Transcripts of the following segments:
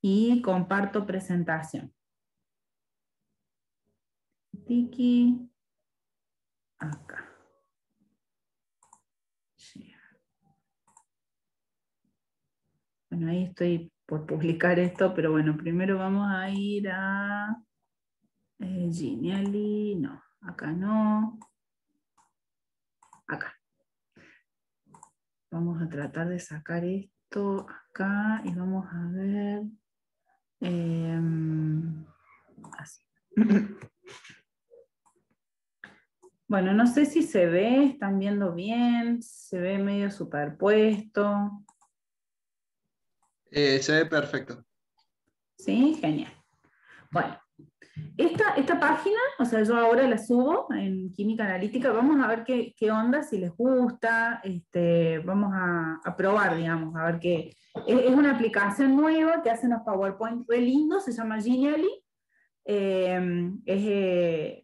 y comparto presentación. Tiki, acá. Bueno, ahí estoy por publicar esto, pero bueno, primero vamos a ir a Genially, no, acá no, acá. Vamos a tratar de sacar esto acá y vamos a ver, así. Bueno, no sé si se ve, están viendo bien, se ve medio superpuesto. Se ve perfecto. Sí, genial. Bueno, esta página, o sea, yo ahora la subo en Química Analítica, vamos a ver qué onda, si les gusta, vamos a probar, digamos, a ver qué. Es una aplicación nueva que hace unos PowerPoint re lindos, se llama Genially.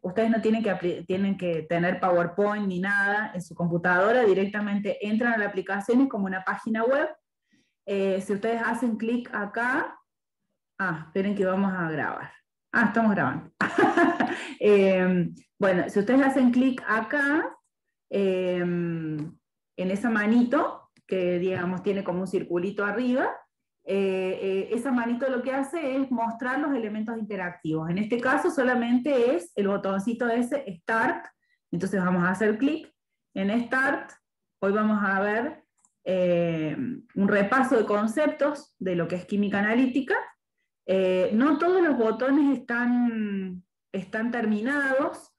Ustedes no tienen que tener PowerPoint ni nada en su computadora, directamente entran a la aplicación, es como una página web. Si ustedes hacen clic acá, esperen que vamos a grabar. Estamos grabando. Bueno, si ustedes hacen clic acá, en esa manito, que digamos tiene como un circulito arriba, esa manito lo que hace es mostrar los elementos interactivos. En este caso solamente es el botoncito ese, Start, entonces vamos a hacer clic en Start. Hoy vamos a ver un repaso de conceptos de lo que es química analítica. No todos los botones están terminados,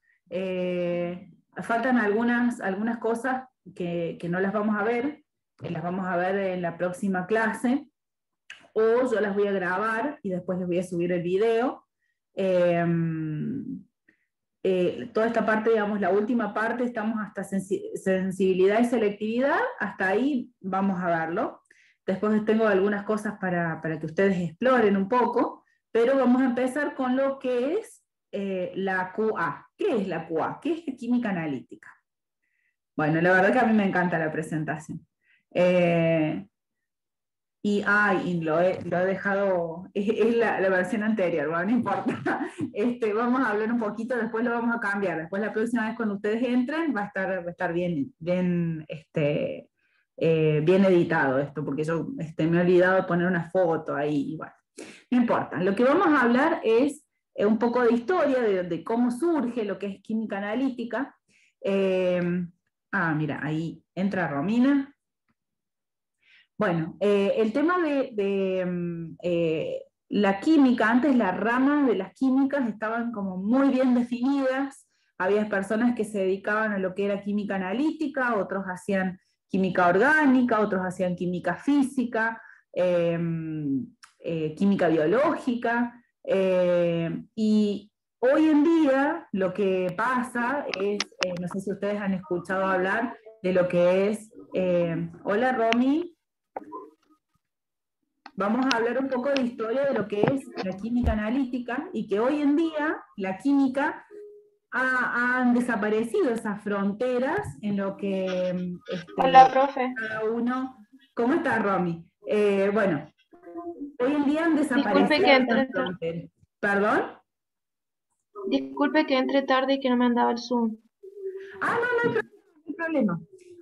faltan algunas cosas que no las vamos a ver, las vamos a ver en la próxima clase, o yo las voy a grabar y después les voy a subir el video. Toda esta parte, digamos, la última parte, estamos hasta sensibilidad y selectividad, hasta ahí vamos a verlo. Después tengo algunas cosas para que ustedes exploren un poco, pero vamos a empezar con lo que es la QA. ¿Qué es la QA? ¿Qué es la química analítica? Bueno, la verdad que a mí me encanta la presentación. Y lo he dejado, es la versión anterior, bueno, no importa. Vamos a hablar un poquito, después lo vamos a cambiar. Después la próxima vez cuando ustedes entren va a estar bien editado esto, porque yo me he olvidado de poner una foto ahí, y bueno, no importa. Lo que vamos a hablar es un poco de historia, de cómo surge lo que es química analítica. Mira, ahí entra Romina. Bueno, el tema de la química, antes las ramas de las químicas estaban como muy bien definidas, había personas que se dedicaban a lo que era química analítica, otros hacían química orgánica, otros hacían química física, química biológica, y hoy en día lo que pasa es, no sé si ustedes han escuchado hablar de lo que es, hola Romy, vamos a hablar un poco de historia de lo que es la química analítica y que hoy en día la química han desaparecido esas fronteras en lo que Hola, profe. cada uno. ¿Cómo está, Romy? Bueno, hoy en día han Disculpe desaparecido que esas entre fronteras. ¿Perdón? Disculpe que entre tarde y que no me andaba el Zoom. No hay problema.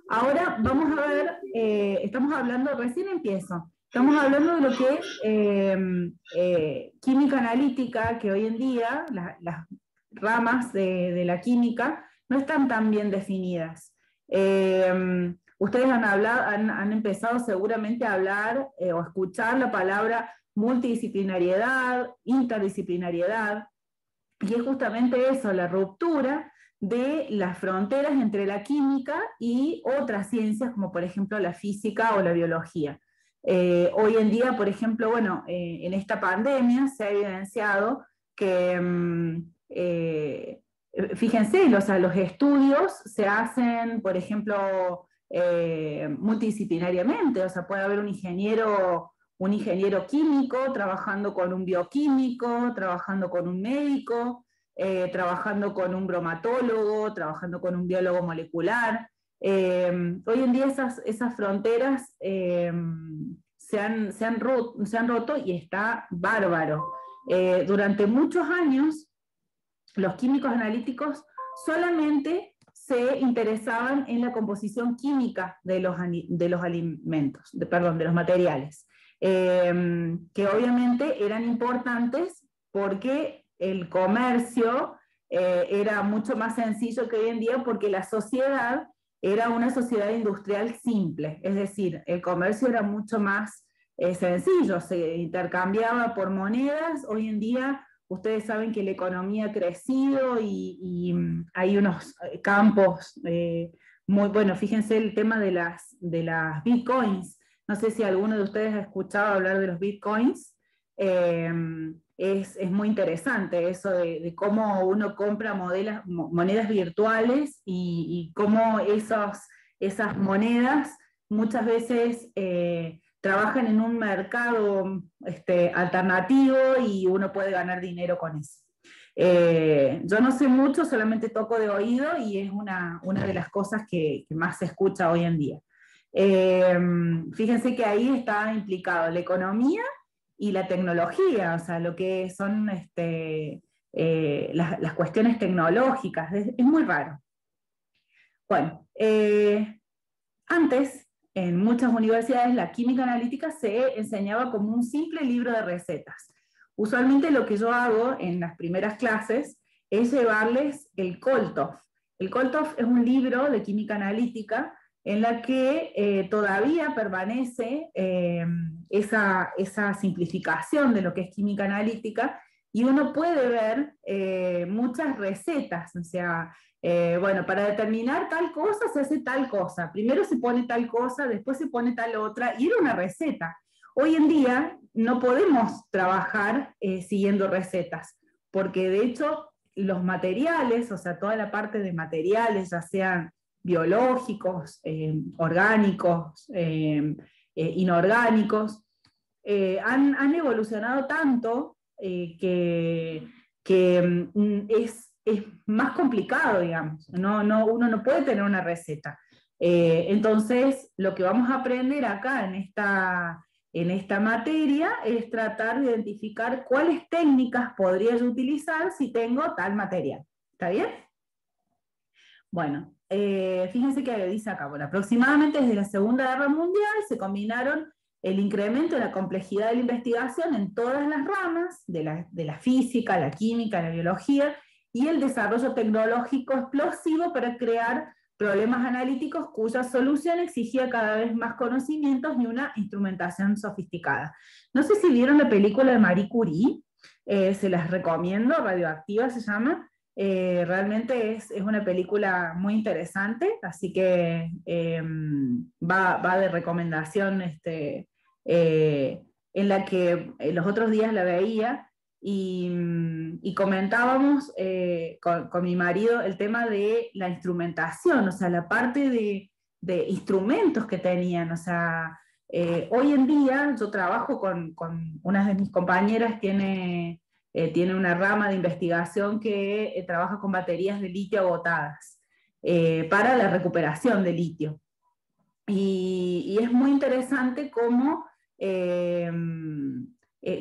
Ahora vamos a ver, estamos hablando, recién empiezo. Estamos hablando de lo que es química analítica, que hoy en día las ramas de la química no están tan bien definidas. Ustedes han empezado seguramente a hablar o a escuchar la palabra multidisciplinariedad, interdisciplinariedad, y es justamente eso, la ruptura de las fronteras entre la química y otras ciencias, como por ejemplo la física o la biología. Hoy en día, por ejemplo, bueno, en esta pandemia se ha evidenciado que, fíjense, los estudios se hacen, por ejemplo, multidisciplinariamente, o sea, puede haber un ingeniero químico trabajando con un bioquímico, trabajando con un médico, trabajando con un bromatólogo, trabajando con un biólogo molecular. Hoy en día esas fronteras se han roto y está bárbaro. Durante muchos años, los químicos analíticos solamente se interesaban en la composición química de los alimentos, perdón, de los materiales, que obviamente eran importantes porque el comercio era mucho más sencillo que hoy en día, porque la sociedad era una sociedad industrial simple, es decir, el comercio era mucho más sencillo, se intercambiaba por monedas. Hoy en día ustedes saben que la economía ha crecido y hay unos campos muy buenos. Fíjense el tema de las bitcoins. No sé si alguno de ustedes ha escuchado hablar de los bitcoins. Es muy interesante eso de cómo uno compra monedas virtuales y cómo esas monedas muchas veces trabajan en un mercado alternativo y uno puede ganar dinero con eso. Yo no sé mucho, solamente toco de oído y es una de las cosas que más se escucha hoy en día. Fíjense que ahí está implicado la economía y la tecnología, o sea, lo que son las cuestiones tecnológicas, es muy raro. Bueno, antes, en muchas universidades, la química analítica se enseñaba como un simple libro de recetas. Usualmente lo que yo hago en las primeras clases es llevarles el Koltov. El Koltov es un libro de química analítica en la que todavía permanece esa simplificación de lo que es química analítica, y uno puede ver muchas recetas, o sea, bueno, para determinar tal cosa se hace tal cosa, primero se pone tal cosa, después se pone tal otra, y era una receta. Hoy en día no podemos trabajar siguiendo recetas, porque de hecho los materiales, o sea, toda la parte de materiales, ya sean biológicos, orgánicos, inorgánicos, han evolucionado tanto que es más complicado, digamos. Uno no puede tener una receta. Entonces, lo que vamos a aprender acá en esta materia es tratar de identificar cuáles técnicas podría yo utilizar si tengo tal material. ¿Está bien? Bueno, fíjense que dice acá, bueno, aproximadamente desde la Segunda Guerra Mundial se combinaron el incremento de la complejidad de la investigación en todas las ramas de la física, la química, la biología, y el desarrollo tecnológico explosivo para crear problemas analíticos cuya solución exigía cada vez más conocimientos y una instrumentación sofisticada. No sé si vieron la película de Marie Curie, se las recomiendo, Radioactiva se llama. Realmente es una película muy interesante, así que va de recomendación, en la que los otros días la veía y comentábamos con mi marido el tema de la instrumentación, o sea, la parte de instrumentos que tenían, o sea, hoy en día yo trabajo con una de mis compañeras, tiene una rama de investigación que trabaja con baterías de litio agotadas para la recuperación de litio. Y es muy interesante cómo,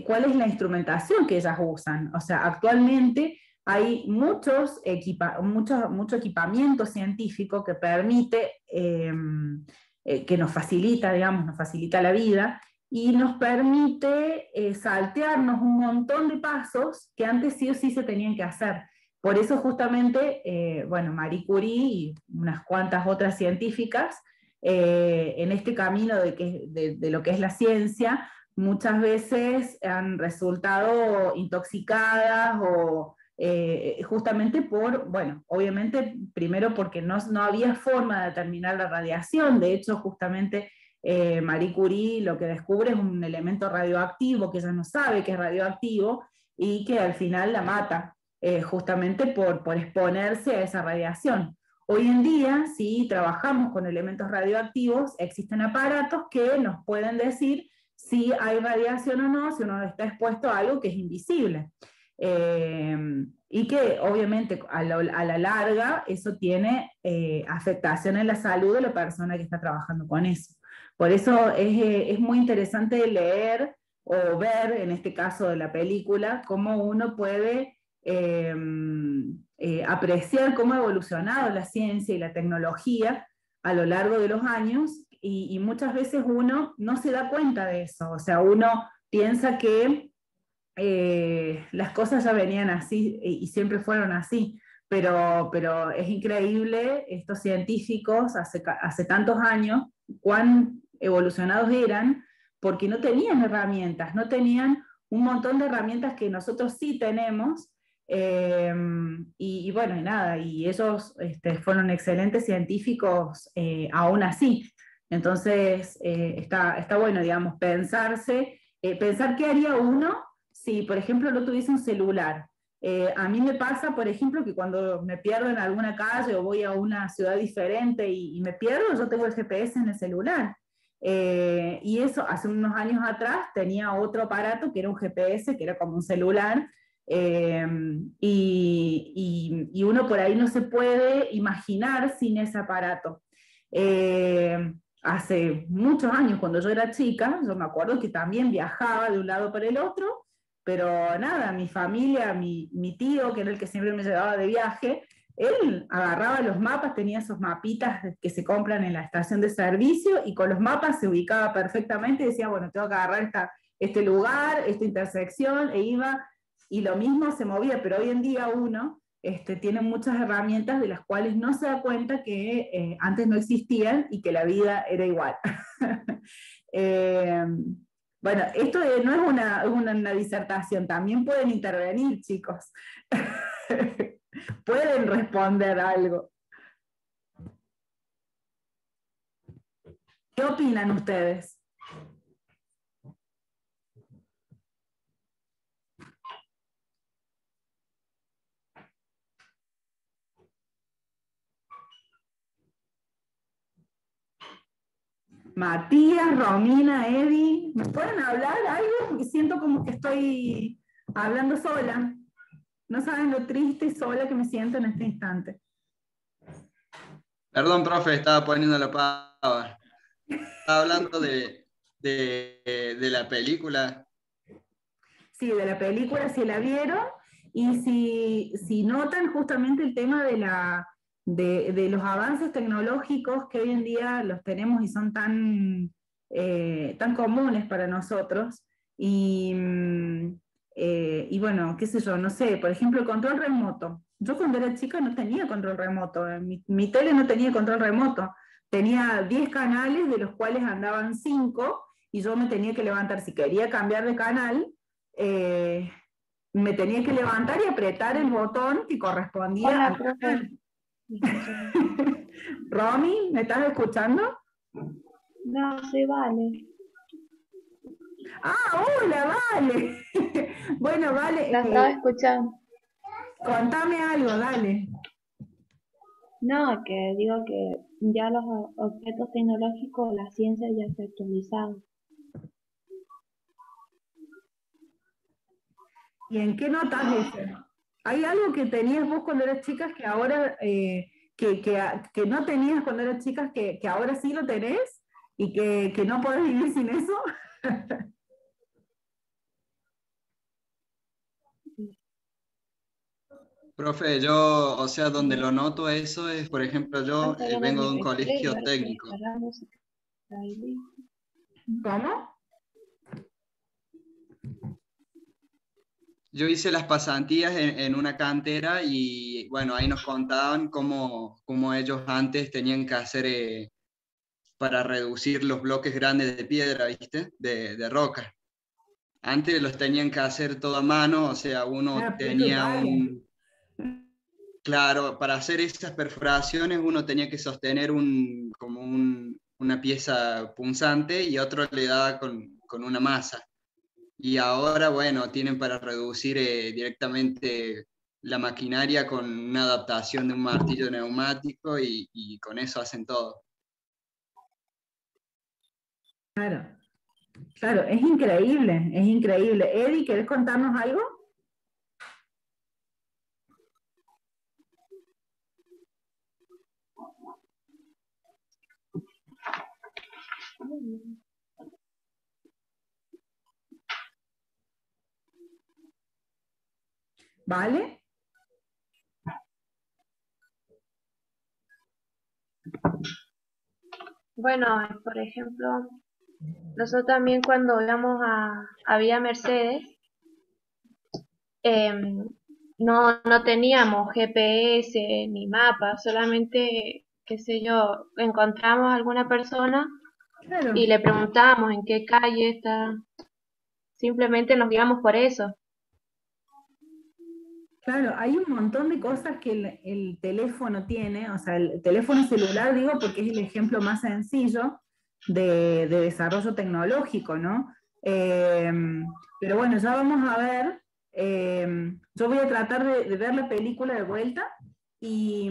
cuál es la instrumentación que ellas usan. O sea, actualmente hay mucho equipamiento científico que permite, que nos facilita, digamos, nos facilita la vida, y nos permite saltearnos un montón de pasos que antes sí o sí se tenían que hacer. Por eso justamente, bueno, Marie Curie y unas cuantas otras científicas, en este camino de lo que es la ciencia, muchas veces han resultado intoxicadas o justamente bueno, obviamente primero porque no había forma de determinar la radiación. De hecho, justamente Marie Curie lo que descubre es un elemento radioactivo que ella no sabe que es radioactivo y que al final la mata, justamente por exponerse a esa radiación. Hoy en día, si trabajamos con elementos radioactivos, existen aparatos que nos pueden decir si hay radiación o no, si uno está expuesto a algo que es invisible. Y que obviamente a la larga eso tiene afectación en la salud de la persona que está trabajando con eso. Por eso es muy interesante leer o ver, en este caso de la película, cómo uno puede eh, apreciar cómo ha evolucionado la ciencia y la tecnología a lo largo de los años y muchas veces uno no se da cuenta de eso, o sea, uno piensa que las cosas ya venían así y siempre fueron así, pero es increíble estos científicos hace tantos años, cuán evolucionados eran, porque no tenían herramientas, no tenían un montón de herramientas que nosotros sí tenemos, y bueno, y nada, y ellos fueron excelentes científicos aún así. Entonces, está bueno, digamos, pensar qué haría uno si, por ejemplo, no tuviese un celular. A mí me pasa, por ejemplo, que cuando me pierdo en alguna calle o voy a una ciudad diferente y me pierdo, yo tengo el GPS en el celular. Y eso, hace unos años atrás tenía otro aparato que era un GPS, que era como un celular, eh, y uno por ahí no se puede imaginar sin ese aparato. Hace muchos años, cuando yo era chica, yo me acuerdo que también viajaba de un lado para el otro, pero nada, mi familia, mi tío, que era el que siempre me llevaba de viaje, él agarraba los mapas, tenía esos mapitas que se compran en la estación de servicio y con los mapas se ubicaba perfectamente y decía, bueno, tengo que agarrar este lugar, esta intersección, e iba, y lo mismo se movía, pero hoy en día uno tiene muchas herramientas de las cuales no se da cuenta que antes no existían y que la vida era igual. eh, bueno, esto no es una disertación, también pueden intervenir, chicos. Pueden responder algo. ¿Qué opinan ustedes? Matías, Romina, Eddie, ¿me pueden hablar algo? Y siento como que estoy hablando sola. No saben lo triste y sola que me siento en este instante. Perdón, profe, estaba poniendo la pava. Estaba hablando de la película. Sí, de la película, si la vieron, y si notan justamente el tema de los avances tecnológicos que hoy en día los tenemos y son tan comunes para nosotros. Y bueno, qué sé yo, no sé, por ejemplo, el control remoto. Yo cuando era chica no tenía control remoto, mi tele no tenía control remoto. Tenía 10 canales, de los cuales andaban 5, y yo me tenía que levantar si quería cambiar de canal, eh, me tenía que levantar y apretar el botón que correspondía Hola, al profe. canal. Romy, ¿me estás escuchando? No, sí, vale. Ah, hola, vale. Bueno, vale, La estaba escuchando. contame algo, dale. No, que digo que ya los objetos tecnológicos, la ciencia ya se ha actualizado. ¿Y en qué notas eso? ¿Hay algo que tenías vos cuando eras chicas que ahora, que no tenías cuando eras chicas, que ahora sí lo tenés y que no podés vivir sin eso? Profe, yo, o sea, donde lo noto eso es, por ejemplo, yo Está viendo vengo de mi un replay, colegio ver que técnico. descargar música. Ahí. ¿Cómo? Yo hice las pasantías en una cantera y bueno, ahí nos contaban cómo ellos antes tenían que hacer para reducir los bloques grandes de piedra, ¿viste? De roca. Antes los tenían que hacer todo a mano, o sea, uno Ah, pico y tenía pala. claro, para hacer esas perforaciones uno tenía que sostener una pieza punzante y otro le daba con una masa. Y ahora, bueno, tienen para reducir directamente la maquinaria con una adaptación de un martillo neumático y con eso hacen todo. Claro, claro, es increíble, es increíble. Eddie, ¿querés contarnos algo? ¿Vale? Bueno, por ejemplo, nosotros también cuando íbamos a Villa Mercedes, em, no teníamos GPS ni mapa, solamente, qué sé yo, encontramos a alguna persona Claro. y le preguntábamos en qué calle está, simplemente nos guiamos por eso. Claro, hay un montón de cosas que el teléfono tiene, o sea, el teléfono celular, digo, porque es el ejemplo más sencillo de desarrollo tecnológico, ¿no? Eh, pero bueno, ya vamos a ver, yo voy a tratar de ver la película de vuelta y,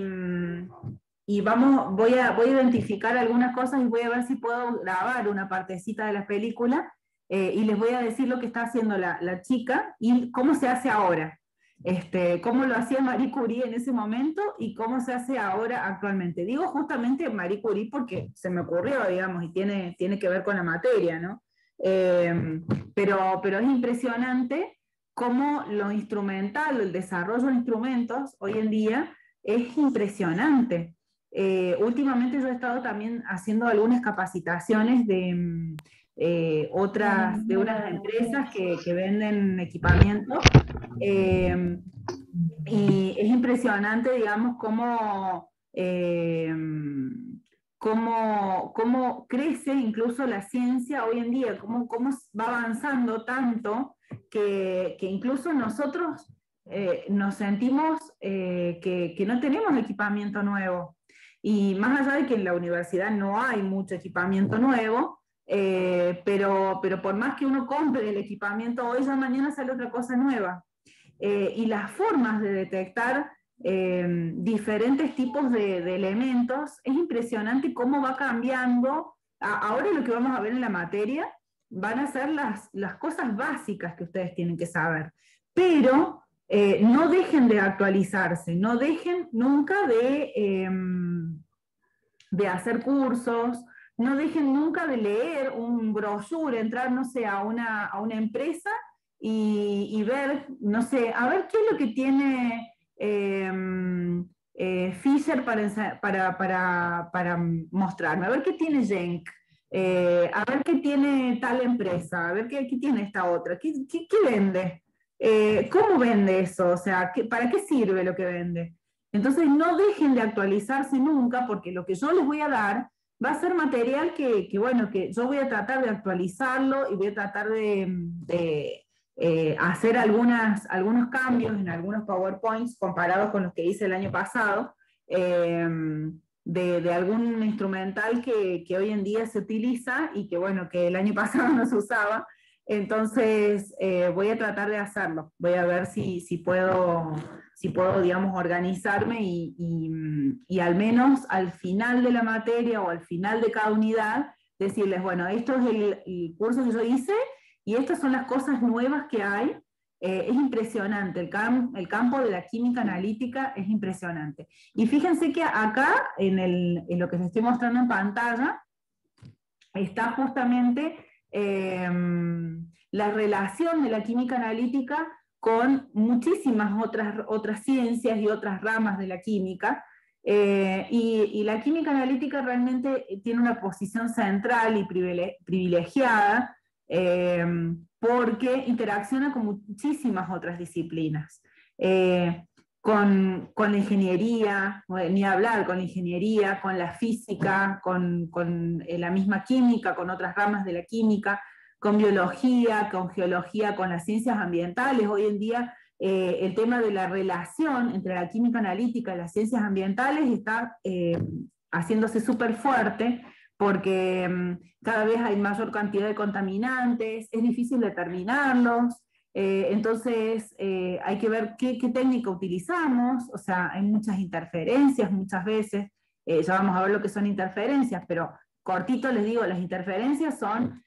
y voy a identificar algunas cosas y voy a ver si puedo grabar una partecita de la película y les voy a decir lo que está haciendo la chica y cómo se hace ahora. Cómo lo hacía Marie Curie en ese momento y cómo se hace ahora actualmente. Digo justamente Marie Curie porque se me ocurrió, digamos, y tiene que ver con la materia, ¿no? Pero es impresionante cómo lo instrumental, el desarrollo de instrumentos hoy en día es impresionante. Últimamente yo he estado también haciendo algunas capacitaciones de unas empresas que venden equipamiento eh, y es impresionante, digamos, cómo crece incluso la ciencia hoy en día, cómo va avanzando tanto que incluso nosotros nos sentimos que no tenemos equipamiento nuevo. Y más allá de que en la universidad no hay mucho equipamiento nuevo, pero por más que uno compre el equipamiento hoy, ya mañana sale otra cosa nueva. Y las formas de detectar diferentes tipos de elementos, es impresionante cómo va cambiando. Ahora lo que vamos a ver en la materia van a ser las cosas básicas que ustedes tienen que saber, pero no dejen de actualizarse, no dejen nunca de hacer cursos, no dejen nunca de leer un brochure, entrar, no sé, a una empresa y ver, no sé, a ver qué es lo que tiene Fisher para mostrarme, a ver qué tiene Genk, a ver qué tiene tal empresa, a ver qué tiene esta otra, qué vende, cómo vende eso, o sea, ¿para qué sirve lo que vende? Entonces no dejen de actualizarse nunca porque lo que yo les voy a dar va a ser material bueno, que yo voy a tratar de actualizarlo y voy a tratar de hacer algunos cambios en algunos PowerPoints comparados con los que hice el año pasado, de algún instrumental que hoy en día se utiliza y que bueno, que el año pasado no se usaba. Entonces voy a tratar de hacerlo, voy a ver si puedo, digamos, organizarme y al menos al final de la materia o al final de cada unidad decirles, bueno, esto es el curso que yo hice y estas son las cosas nuevas que hay. Es impresionante, el campo de la química analítica es impresionante. Y fíjense que acá, en lo que les estoy mostrando en pantalla, está justamente la relación de la química analítica con muchísimas otras ciencias y otras ramas de la química. Y la química analítica realmente tiene una posición central y privilegiada porque interacciona con muchísimas otras disciplinas. Con la ingeniería, ni hablar, con la ingeniería, con la física, con la misma química, con otras ramas de la química, con biología, con geología, con las ciencias ambientales. Hoy en día el tema de la relación entre la química analítica y las ciencias ambientales está haciéndose súper fuerte porque cada vez hay mayor cantidad de contaminantes, es difícil determinarlos, entonces hay que ver qué técnica utilizamos, o sea, hay muchas interferencias muchas veces, ya vamos a ver lo que son interferencias, pero cortito les digo, las interferencias son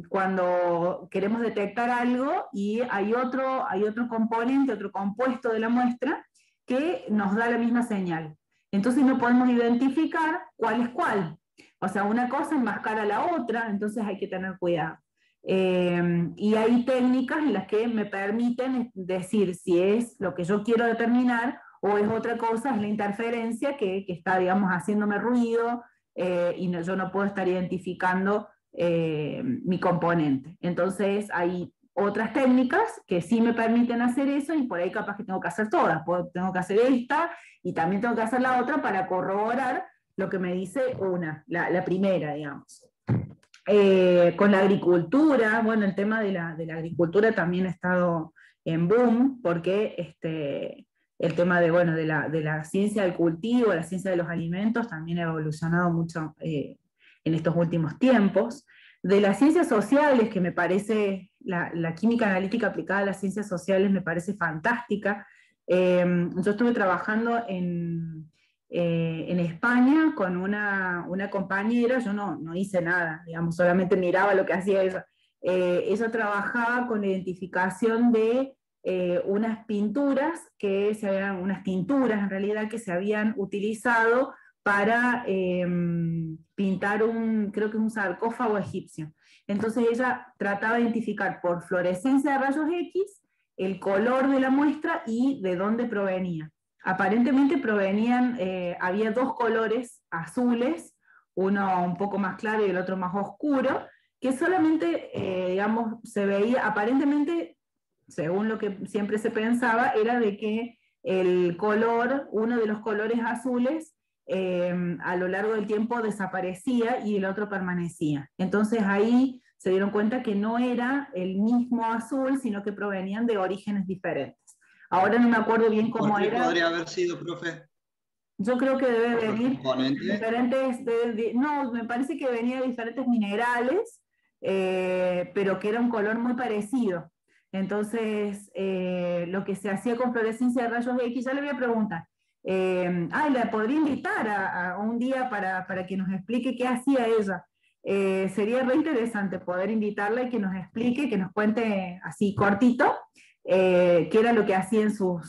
cuando queremos detectar algo y hay otro componente, otro compuesto de la muestra que nos da la misma señal. Entonces no podemos identificar cuál es cuál. O sea, una cosa enmascara a la otra, entonces hay que tener cuidado. Y hay técnicas en las que me permiten decir si es lo que yo quiero determinar o es otra cosa, es la interferencia que está, digamos, haciéndome ruido y no, yo no puedo estar identificando mi componente. Entonces hay otras técnicas que sí me permiten hacer eso y por ahí capaz que tengo que hacer todas. Tengo que hacer esta y también tengo que hacer la otra para corroborar lo que me dice la primera, digamos. Con la agricultura, bueno, el tema de la agricultura también ha estado en boom, porque el tema de, bueno, de la ciencia del cultivo, la ciencia de los alimentos, también ha evolucionado mucho en estos últimos tiempos. De las ciencias sociales, que me parece, la química analítica aplicada a las ciencias sociales me parece fantástica. Yo estuve trabajando en España con una compañera, yo no hice nada, digamos, solamente miraba lo que hacía ella. Ella trabajaba con la identificación de unas pinturas unas tinturas en realidad que se habían utilizado para pintar creo que un sarcófago egipcio. Entonces ella trataba de identificar por fluorescencia de rayos X el color de la muestra y de dónde provenía. Aparentemente provenían, había dos colores azules, uno un poco más claro y el otro más oscuro, que solamente, digamos, se veía, aparentemente, según lo que siempre se pensaba, era de que uno de los colores azules, a lo largo del tiempo desaparecía y el otro permanecía. Entonces ahí se dieron cuenta que no era el mismo azul, sino que provenían de orígenes diferentes. Ahora no me acuerdo bien cómo ¿Por qué era. podría haber sido, profe? Yo creo que debe ¿Por los venir componentes? diferentes, no, me parece que venía de diferentes minerales, pero que era un color muy parecido. Entonces, lo que se hacía con fluorescencia de rayos X, ya le voy a preguntar. La podría invitar a un día para que nos explique qué hacía ella. Sería re interesante poder invitarla y que nos explique, que nos cuente así cortito, qué era lo que hacía en su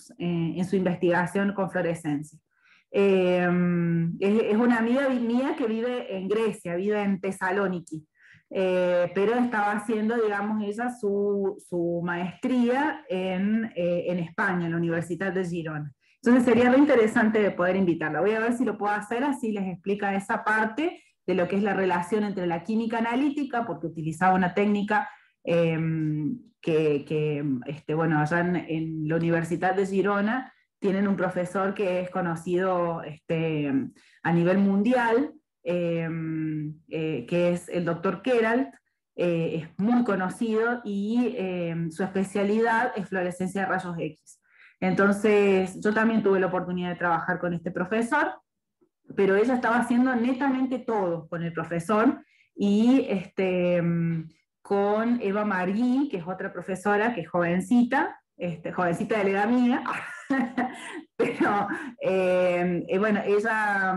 investigación con fluorescencia. Es una amiga mía que vive en Grecia, vive en Tesalóniki, pero estaba haciendo, digamos, ella su maestría en España, en la Universidad de Girona. Entonces sería muy interesante de poder invitarla. Voy a ver si lo puedo hacer, así les explica esa parte de lo que es la relación entre la química analítica, porque utilizaba una técnica bueno, allá en la Universidad de Girona tienen un profesor que es conocido a nivel mundial, que es el doctor Keralt, es muy conocido y su especialidad es fluorescencia de rayos X. Entonces, yo también tuve la oportunidad de trabajar con este profesor, pero ella estaba haciendo netamente todo con el profesor y con Eva Margui, que es otra profesora que es jovencita, jovencita de la edad mía, pero bueno, ella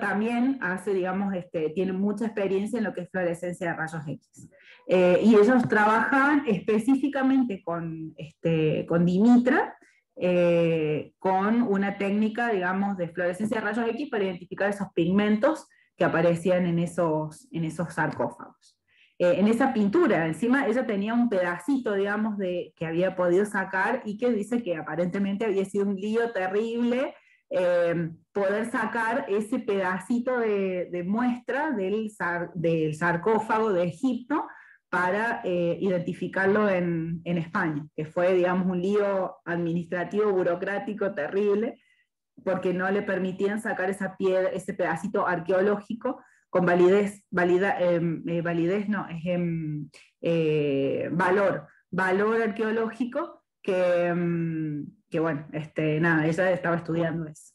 también hace, digamos, tiene mucha experiencia en lo que es fluorescencia de rayos X. Y ellos trabajaban específicamente con Dimitra, con una técnica, digamos, de fluorescencia de rayos X para identificar esos pigmentos que aparecían en esos sarcófagos. En esa pintura, encima ella tenía un pedacito, digamos, que había podido sacar y que dice que aparentemente había sido un lío terrible poder sacar ese pedacito de muestra del sarcófago de Egipto para identificarlo en España, que fue, digamos, un lío administrativo, burocrático terrible, porque no le permitían sacar esa piedra, ese pedacito arqueológico con validez no, es valor arqueológico que bueno, nada, ella estaba estudiando eso.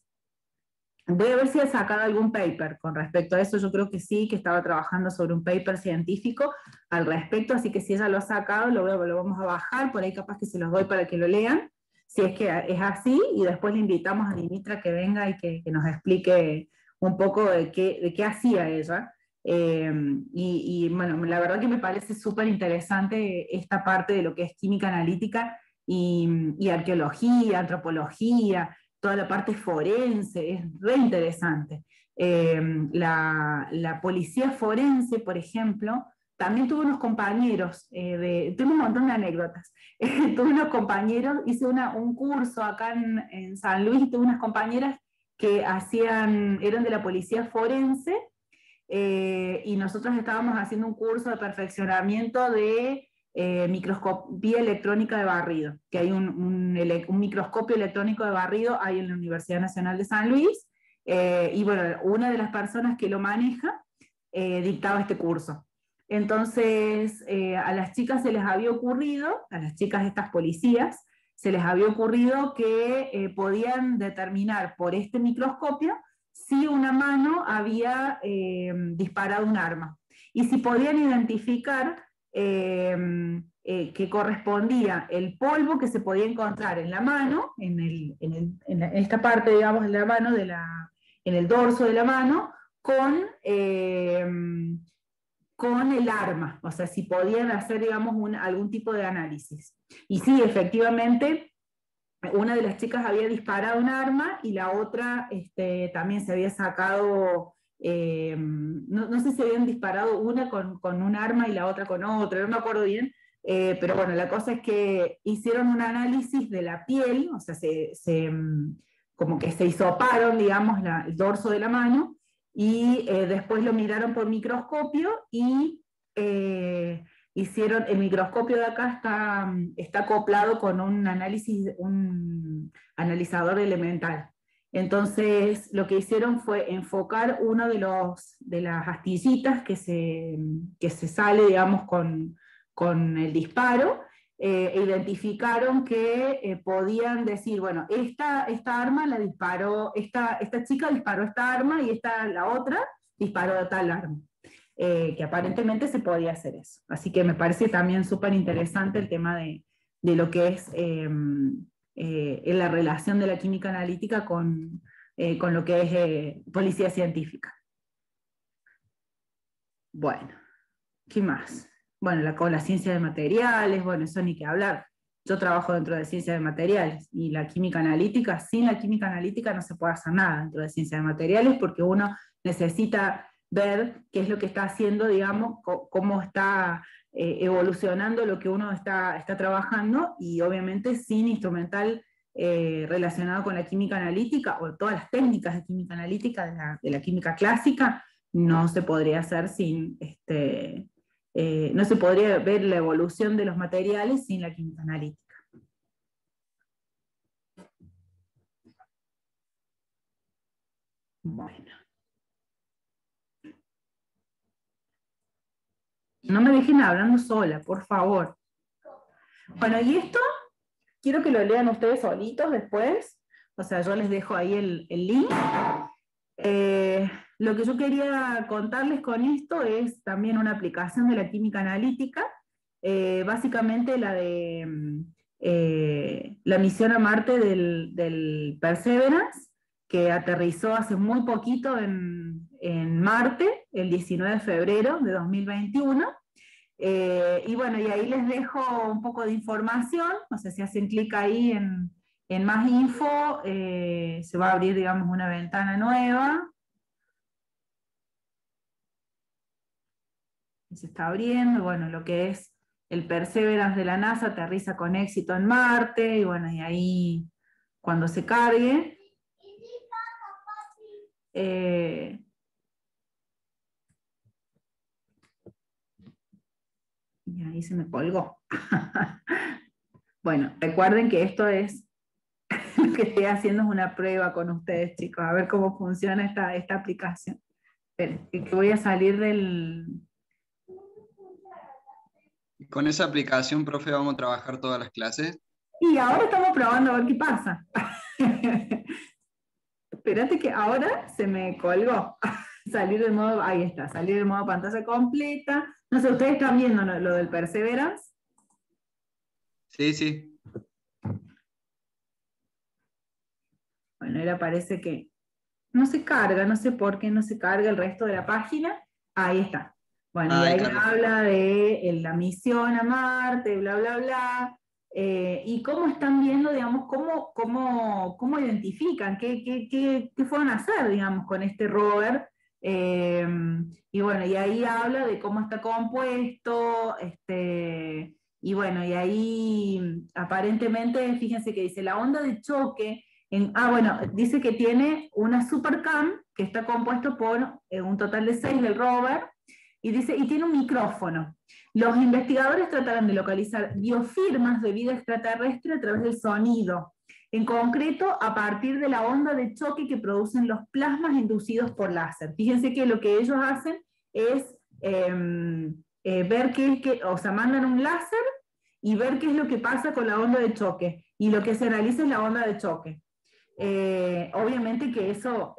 Voy a ver si ha sacado algún paper con respecto a eso, yo creo que sí, que estaba trabajando sobre un paper científico al respecto, así que si ella lo ha sacado, lo vamos a bajar, por ahí capaz que se los doy para que lo lean, si es que es así, y después le invitamos a Dimitra que venga y que nos explique un poco de qué hacía ella. Y bueno, la verdad que me parece súper interesante esta parte de lo que es química analítica y arqueología, antropología, toda la parte forense, es re interesante. La policía forense, por ejemplo, también tuve unos compañeros, tengo un montón de anécdotas, tuve unos compañeros, hice un curso acá en San Luis, tuve unas compañeras que eran de la policía forense, y nosotros estábamos haciendo un curso de perfeccionamiento de microscopía electrónica de barrido, que hay un microscopio electrónico de barrido hay en la Universidad Nacional de San Luis, y bueno, una de las personas que lo maneja dictaba este curso. Entonces, a las chicas se les había ocurrido, a las chicas de estas policías, se les había ocurrido que podían determinar por este microscopio si una mano había disparado un arma. Y si podían identificar que correspondía el polvo que se podía encontrar en la mano, en esta parte, digamos, de la mano, en el dorso de la mano, con el arma, o sea, si podían hacer, digamos, algún tipo de análisis. Y sí, efectivamente, una de las chicas había disparado un arma y la otra también se había sacado, no sé si habían disparado una con un arma y la otra con otra, no me acuerdo bien, pero bueno, la cosa es que hicieron un análisis de la piel, o sea, como que se hisoparon, digamos, el dorso de la mano, y después lo miraron por microscopio y el microscopio de acá está acoplado con un analizador elemental. Entonces lo que hicieron fue enfocar uno de las astillitas que se sale, digamos, con el disparo, identificaron que podían decir, bueno, esta arma la disparó, esta chica disparó esta arma y la otra disparó tal arma. Que aparentemente se podía hacer eso. Así que me parece también súper interesante el tema de lo que es la relación de la química analítica con lo que es policía científica. Bueno, ¿qué más? Bueno, con la ciencia de materiales, bueno, eso ni que hablar. Yo trabajo dentro de ciencia de materiales y la química analítica, sin la química analítica no se puede hacer nada dentro de ciencia de materiales porque uno necesita ver qué es lo que está haciendo, digamos, cómo está evolucionando lo que uno está trabajando, y obviamente sin instrumental relacionado con la química analítica o todas las técnicas de química analítica de la química clásica, no se podría hacer no se podría ver la evolución de los materiales sin la química analítica. Bueno. No me dejen hablando sola, por favor. Bueno, y esto quiero que lo lean ustedes solitos después. O sea, yo les dejo ahí el link. Lo que yo quería contarles con esto es también una aplicación de la química analítica, básicamente la de la misión a Marte del Perseverance, que aterrizó hace muy poquito en Marte, el 19 de febrero de 2021. Y bueno, y ahí les dejo un poco de información, no sé si hacen clic ahí en más info, se va a abrir, digamos, una ventana nueva. Se está abriendo, bueno, lo que es el Perseverance de la NASA aterriza con éxito en Marte, y bueno, y ahí cuando se cargue, y ahí se me colgó. Bueno, recuerden que esto es, lo que estoy haciendo es una prueba con ustedes, chicos, a ver cómo funciona esta aplicación. Esperen, que voy a salir del... Con esa aplicación, profe, vamos a trabajar todas las clases. Y ahora estamos probando a ver qué pasa. Espérate que ahora se me colgó. Salir del modo, ahí está, salir del modo pantalla completa. No sé, ¿ustedes están viendo lo del Perseverance? Sí, sí. Bueno, ahora parece que no se carga, no sé por qué no se carga el resto de la página. Ahí está. Bueno, y ahí habla de la misión a Marte, bla, bla, bla. y cómo están viendo, digamos, cómo identifican, qué fueron a hacer, digamos, con este rover. Y bueno, y ahí habla de cómo está compuesto, y bueno, y ahí aparentemente, fíjense que dice, la onda de choque, bueno, dice que tiene una supercam, que está compuesto por un total de 6 del rover, y dice, y tiene un micrófono. Los investigadores tratarán de localizar biofirmas de vida extraterrestre a través del sonido, en concreto a partir de la onda de choque que producen los plasmas inducidos por láser. Fíjense que lo que ellos hacen es ver o sea, mandan un láser y ver qué es lo que pasa con la onda de choque, y lo que se analiza es la onda de choque. Obviamente que eso,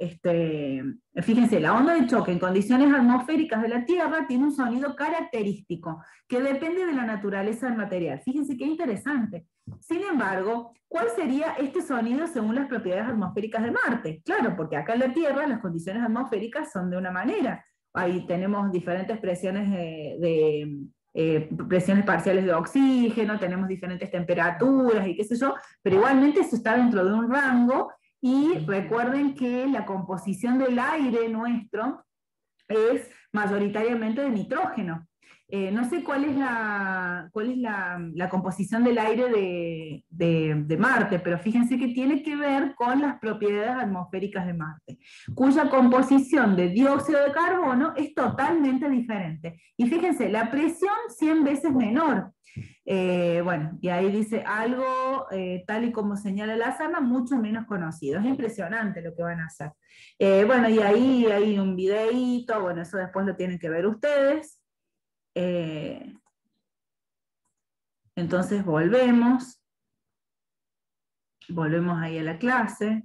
fíjense, la onda de choque en condiciones atmosféricas de la Tierra tiene un sonido característico que depende de la naturaleza del material. Fíjense qué interesante. Sin embargo, ¿cuál sería este sonido según las propiedades atmosféricas de Marte? Claro, porque acá en la Tierra las condiciones atmosféricas son de una manera. Ahí tenemos diferentes presiones presiones parciales de oxígeno, tenemos diferentes temperaturas y qué sé yo, pero igualmente eso está dentro de un rango, y recuerden que la composición del aire nuestro es mayoritariamente de nitrógeno. No sé cuál es la composición del aire de Marte, pero fíjense que tiene que ver con las propiedades atmosféricas de Marte, cuya composición de dióxido de carbono es totalmente diferente. Y fíjense, la presión 100 veces menor. Bueno, y ahí dice algo, tal y como señala la Sama, mucho menos conocido. Es impresionante lo que van a hacer. Bueno, y ahí hay un videíto, bueno, eso después lo tienen que ver ustedes. Entonces volvemos ahí a la clase.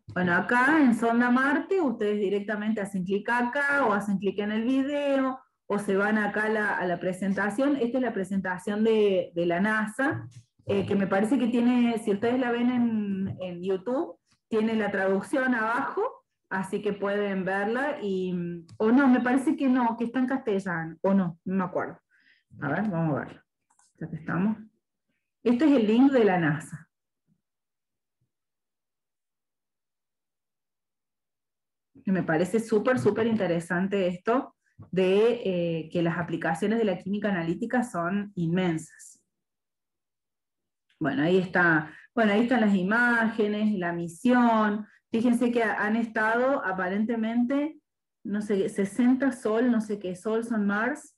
Bueno, acá en Sonda Marte, ustedes directamente hacen clic acá, o hacen clic en el video, o se van acá a la presentación. Esta es la presentación de la NASA, que me parece que tiene, si ustedes la ven en YouTube, tiene la traducción abajo, así que pueden verla, o no, me parece que no, que está en castellano, o no me acuerdo. A ver, vamos a verlo. Ya que estamos. Este es el link de la NASA. Me parece súper, súper interesante esto de que las aplicaciones de la química analítica son inmensas. Bueno, ahí están las imágenes, la misión. Fíjense que han estado aparentemente, no sé, 60 Sol, no sé qué, Sols on Mars,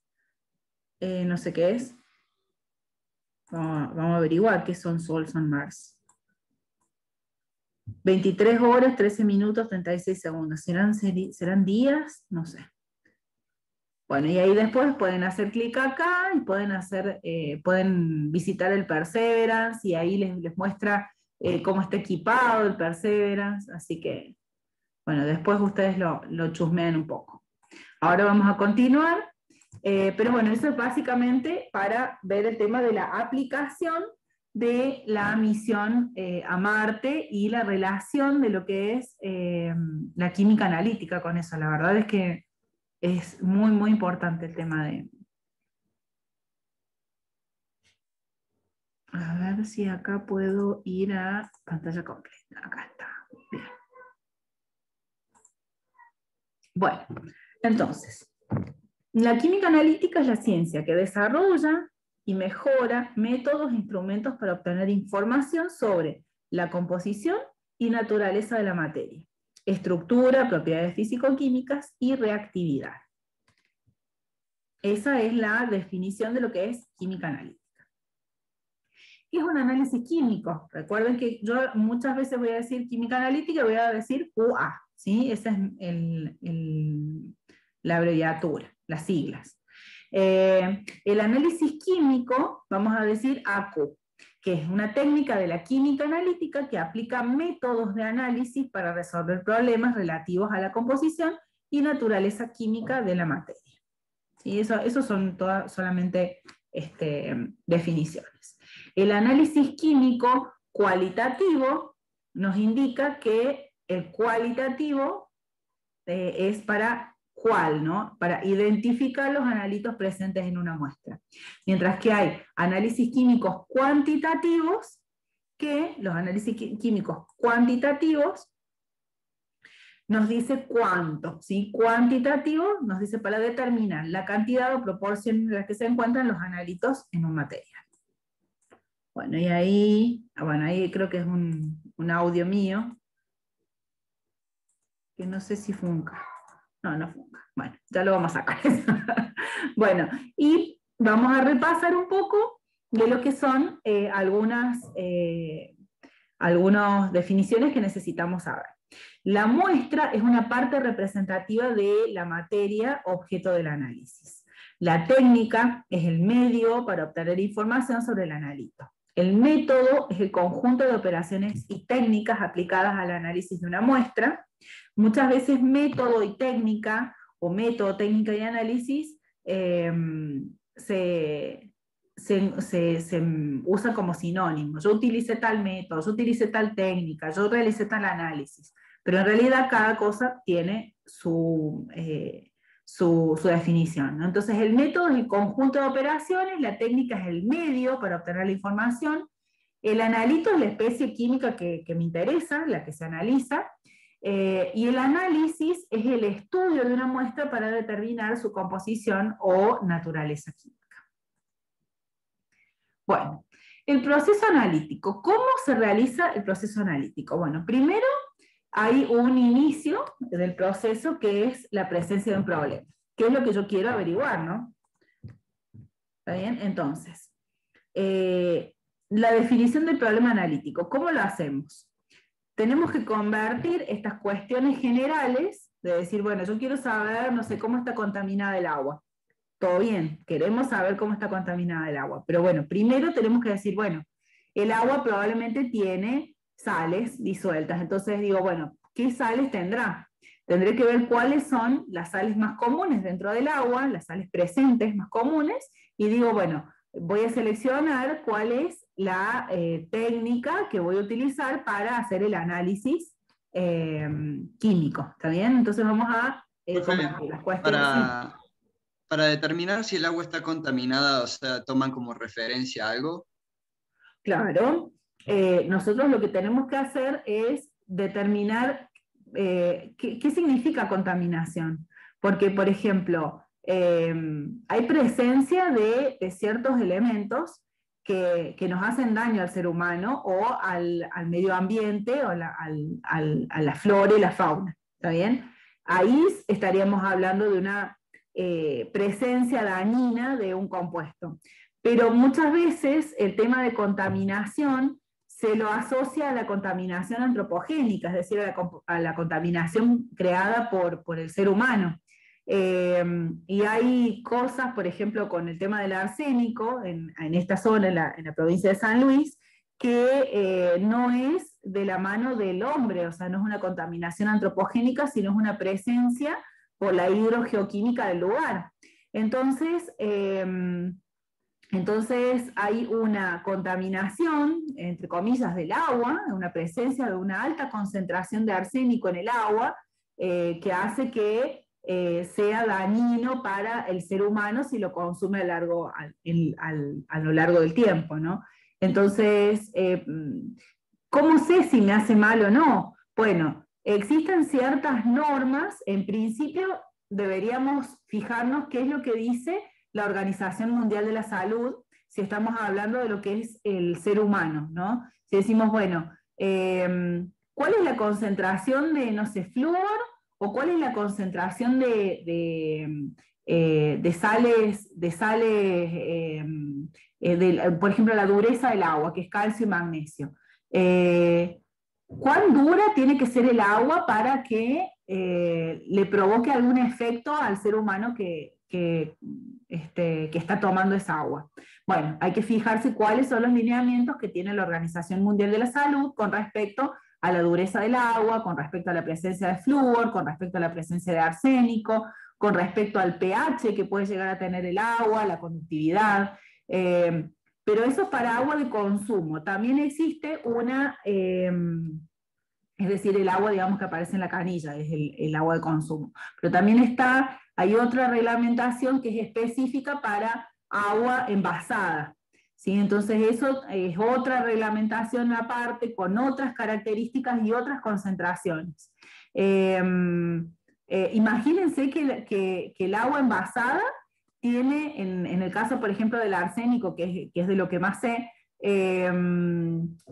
no sé qué es. Vamos a averiguar qué son Sols on Mars. 23 horas, 13 minutos, 36 segundos. ¿Serán días? No sé. Bueno, y ahí después pueden hacer clic acá y pueden visitar el Perseverance, y ahí les muestra cómo está equipado el Perseverance. Así que, bueno, después ustedes lo chusmean un poco. Ahora vamos a continuar. Pero bueno, eso es básicamente para ver el tema de la aplicación de la misión a Marte y la relación de lo que es la química analítica con eso. La verdad es que es muy, muy importante el tema de... A ver si acá puedo ir a pantalla completa. Acá está. Bien. Bueno, entonces, la química analítica es la ciencia que desarrolla y mejora métodos e instrumentos para obtener información sobre la composición y naturaleza de la materia, estructura, propiedades físico-químicas y reactividad. Esa es la definición de lo que es química analítica. ¿Qué es un análisis químico? Recuerden que yo muchas veces voy a decir química analítica y voy a decir QA, ¿sí? Esa es la abreviatura, las siglas. El análisis químico, vamos a decir AQ, que es una técnica de la química analítica que aplica métodos de análisis para resolver problemas relativos a la composición y naturaleza química de la materia. ¿Sí? Eso son todas solamente definiciones. El análisis químico cualitativo nos indica que el cualitativo es para cuál, ¿no? Para identificar los analitos presentes en una muestra. Mientras que hay análisis químicos cuantitativos, que los análisis químicos cuantitativos nos dice cuánto, ¿sí? Cuantitativo nos dice para determinar la cantidad o proporción en la que se encuentran los analitos en un material. Bueno, y ahí, bueno, ahí creo que es un audio mío, que no sé si funca. No funca. Bueno, ya lo vamos a sacar. Bueno, y vamos a repasar un poco de lo que son algunas definiciones que necesitamos saber. La muestra es una parte representativa de la materia objeto del análisis. La técnica es el medio para obtener información sobre el analito. El método es el conjunto de operaciones y técnicas aplicadas al análisis de una muestra. Muchas veces método y técnica, o método, técnica y análisis, se usa como sinónimo. Yo utilicé tal método, yo utilicé tal técnica, yo realicé tal análisis, pero en realidad cada cosa tiene su definición, ¿no? Entonces el método es el conjunto de operaciones, la técnica es el medio para obtener la información, el analito es la especie química que me interesa, la que se analiza, y el análisis es el estudio de una muestra para determinar su composición o naturaleza química. Bueno, el proceso analítico. ¿Cómo se realiza el proceso analítico? Bueno, primero hay un inicio del proceso que es la presencia de un problema. ¿Qué es lo que yo quiero averiguar, no? ¿Está bien? Entonces, la definición del problema analítico. ¿Cómo lo hacemos? Tenemos que convertir estas cuestiones generales, de decir, bueno, yo quiero saber, no sé, cómo está contaminada el agua. Todo bien, queremos saber cómo está contaminada el agua, pero bueno, primero tenemos que decir, bueno, el agua probablemente tiene sales disueltas, entonces digo, bueno, ¿qué sales tendrá? Tendré que ver cuáles son las sales más comunes dentro del agua, las sales presentes más comunes, y digo, bueno, voy a seleccionar cuál es la técnica que voy a utilizar para hacer el análisis químico, ¿está bien? Entonces vamos a convertir las cuestiones. Para determinar si el agua está contaminada, o sea, ¿toman como referencia algo? Claro, nosotros lo que tenemos que hacer es determinar qué significa contaminación. Porque, por ejemplo, hay presencia de ciertos elementos que nos hacen daño al ser humano o al medio ambiente o a la flora y la fauna, ¿está bien? Ahí estaríamos hablando de una presencia dañina de un compuesto. Pero muchas veces el tema de contaminación se lo asocia a la contaminación antropogénica, es decir, a la contaminación creada por el ser humano. Y hay cosas, por ejemplo, con el tema del arsénico, en esta zona, en la provincia de San Luis, que no es de la mano del hombre, o sea, no es una contaminación antropogénica, sino es una presencia por la hidrogeoquímica del lugar. Entonces hay una contaminación, entre comillas, del agua, una presencia de una alta concentración de arsénico en el agua, que hace que sea dañino para el ser humano si lo consume a lo largo del tiempo, ¿no? Entonces, ¿cómo sé si me hace mal o no? Bueno, existen ciertas normas, en principio deberíamos fijarnos qué es lo que dice la Organización Mundial de la Salud, si estamos hablando de lo que es el ser humano, ¿no? Si decimos, bueno, ¿cuál es la concentración de, no sé, flúor? ¿O cuál es la concentración de sales, por ejemplo, la dureza del agua, que es calcio y magnesio? ¿Cuán dura tiene que ser el agua para que le provoque algún efecto al ser humano que está tomando esa agua? Bueno, hay que fijarse cuáles son los lineamientos que tiene la Organización Mundial de la Salud con respecto a la dureza del agua, con respecto a la presencia de flúor, con respecto a la presencia de arsénico, con respecto al pH que puede llegar a tener el agua, la conductividad. Pero eso es para agua de consumo. También existe es decir, el agua, digamos, que aparece en la canilla, es el agua de consumo. Pero también hay otra reglamentación que es específica para agua envasada, ¿sí? Entonces eso es otra reglamentación aparte, con otras características y otras concentraciones. Imagínense que el agua envasada tiene, en el caso, por ejemplo, del arsénico, que es de lo que más sé,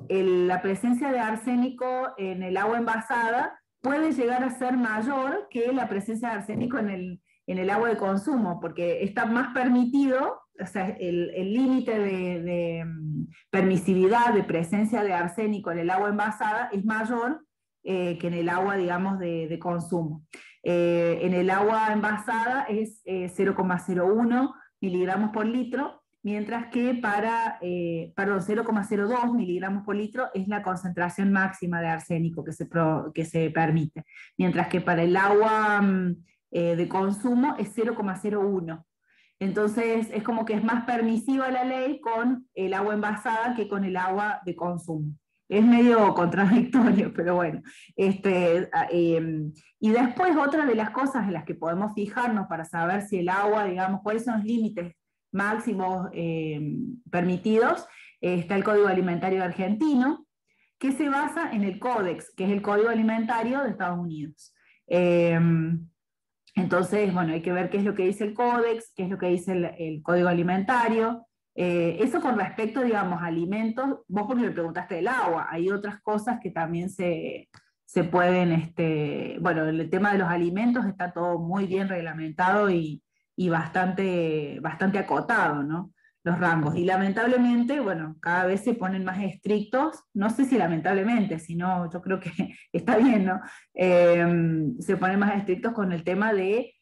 la presencia de arsénico en el agua envasada puede llegar a ser mayor que la presencia de arsénico en el agua de consumo, porque está más permitido, o sea, el límite de permisividad de presencia de arsénico en el agua envasada es mayor que en el agua, digamos, de consumo. En el agua envasada es 0,01 miligramos por litro, mientras que perdón, 0,02 miligramos por litro es la concentración máxima de arsénico que se permite, mientras que para el agua de consumo es 0,01. Entonces es como que es más permisiva la ley con el agua envasada que con el agua de consumo. Es medio contradictorio, pero bueno. Y después otra de las cosas en las que podemos fijarnos para saber si el agua, digamos, cuáles son los límites máximos permitidos, está el Código Alimentario Argentino, que se basa en el Códex, que es el Código Alimentario de Estados Unidos. Entonces, bueno, hay que ver qué es lo que dice el Códex, qué es lo que dice el Código Alimentario. Eso con respecto, digamos, a alimentos, vos porque me preguntaste del agua, hay otras cosas que también se pueden, bueno, el tema de los alimentos está todo muy bien reglamentado y bastante acotado, ¿no? Los rangos. Y lamentablemente, bueno, cada vez se ponen más estrictos, no sé si lamentablemente, sino yo creo que está bien, ¿no? Se ponen más estrictos con el tema de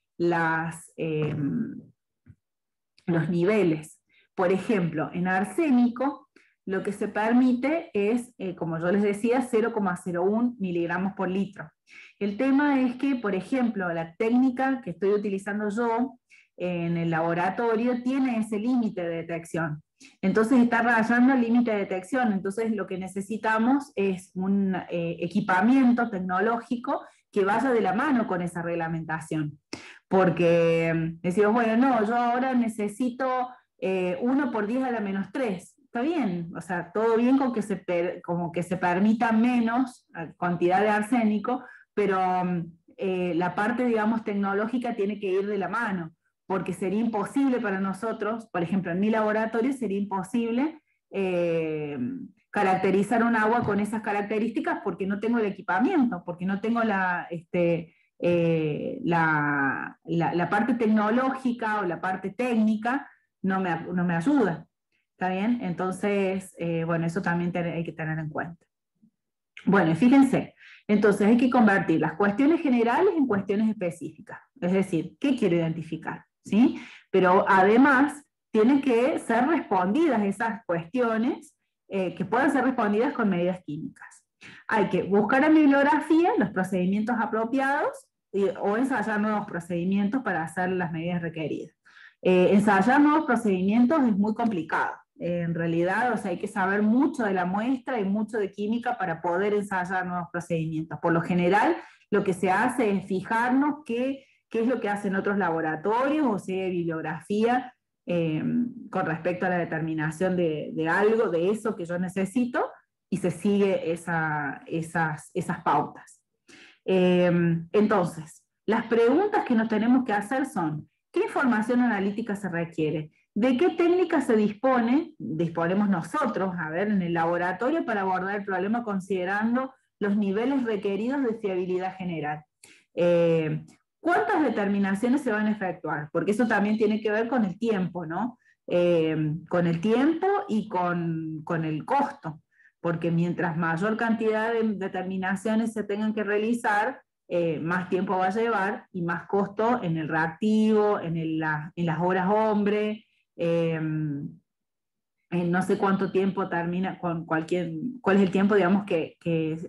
los niveles. Por ejemplo, en arsénico, lo que se permite es, como yo les decía, 0,01 miligramos por litro. El tema es que, por ejemplo, la técnica que estoy utilizando yo en el laboratorio tiene ese límite de detección. Entonces está rayando el límite de detección. Entonces lo que necesitamos es un equipamiento tecnológico que vaya de la mano con esa reglamentación. Porque decimos, bueno, no, yo ahora necesito 1 por 10 a la menos 3. Está bien, o sea, todo bien con que como que se permita menos cantidad de arsénico, pero la parte, digamos, tecnológica tiene que ir de la mano, porque sería imposible para nosotros, por ejemplo, en mi laboratorio sería imposible caracterizar un agua con esas características porque no tengo el equipamiento, porque no tengo la parte tecnológica o la parte técnica, no me ayuda. ¿Está bien? Entonces, bueno, eso también hay que tener en cuenta. Bueno, fíjense, entonces hay que convertir las cuestiones generales en cuestiones específicas. Es decir, ¿qué quiero identificar? ¿Sí? Pero además, tienen que ser respondidas esas cuestiones, que puedan ser respondidas con medidas químicas. Hay que buscar en bibliografía los procedimientos apropiados o ensayar nuevos procedimientos para hacer las medidas requeridas. Ensayar nuevos procedimientos es muy complicado. En realidad, o sea, hay que saber mucho de la muestra y mucho de química para poder ensayar nuevos procedimientos. Por lo general, lo que se hace es fijarnos qué es lo que hacen otros laboratorios, o si hay bibliografía con respecto a la determinación de algo, de eso que yo necesito, y se sigue esas pautas. Entonces, las preguntas que nos tenemos que hacer son: ¿qué información analítica se requiere? ¿De qué técnica disponemos nosotros, a ver, en el laboratorio para abordar el problema considerando los niveles requeridos de fiabilidad general? ¿Cuántas determinaciones se van a efectuar? Porque eso también tiene que ver con el tiempo, ¿no? Con el tiempo y con el costo, porque mientras mayor cantidad de determinaciones se tengan que realizar, más tiempo va a llevar y más costo en el reactivo, en las horas hombre, no sé cuánto tiempo termina cuál es el tiempo, digamos, que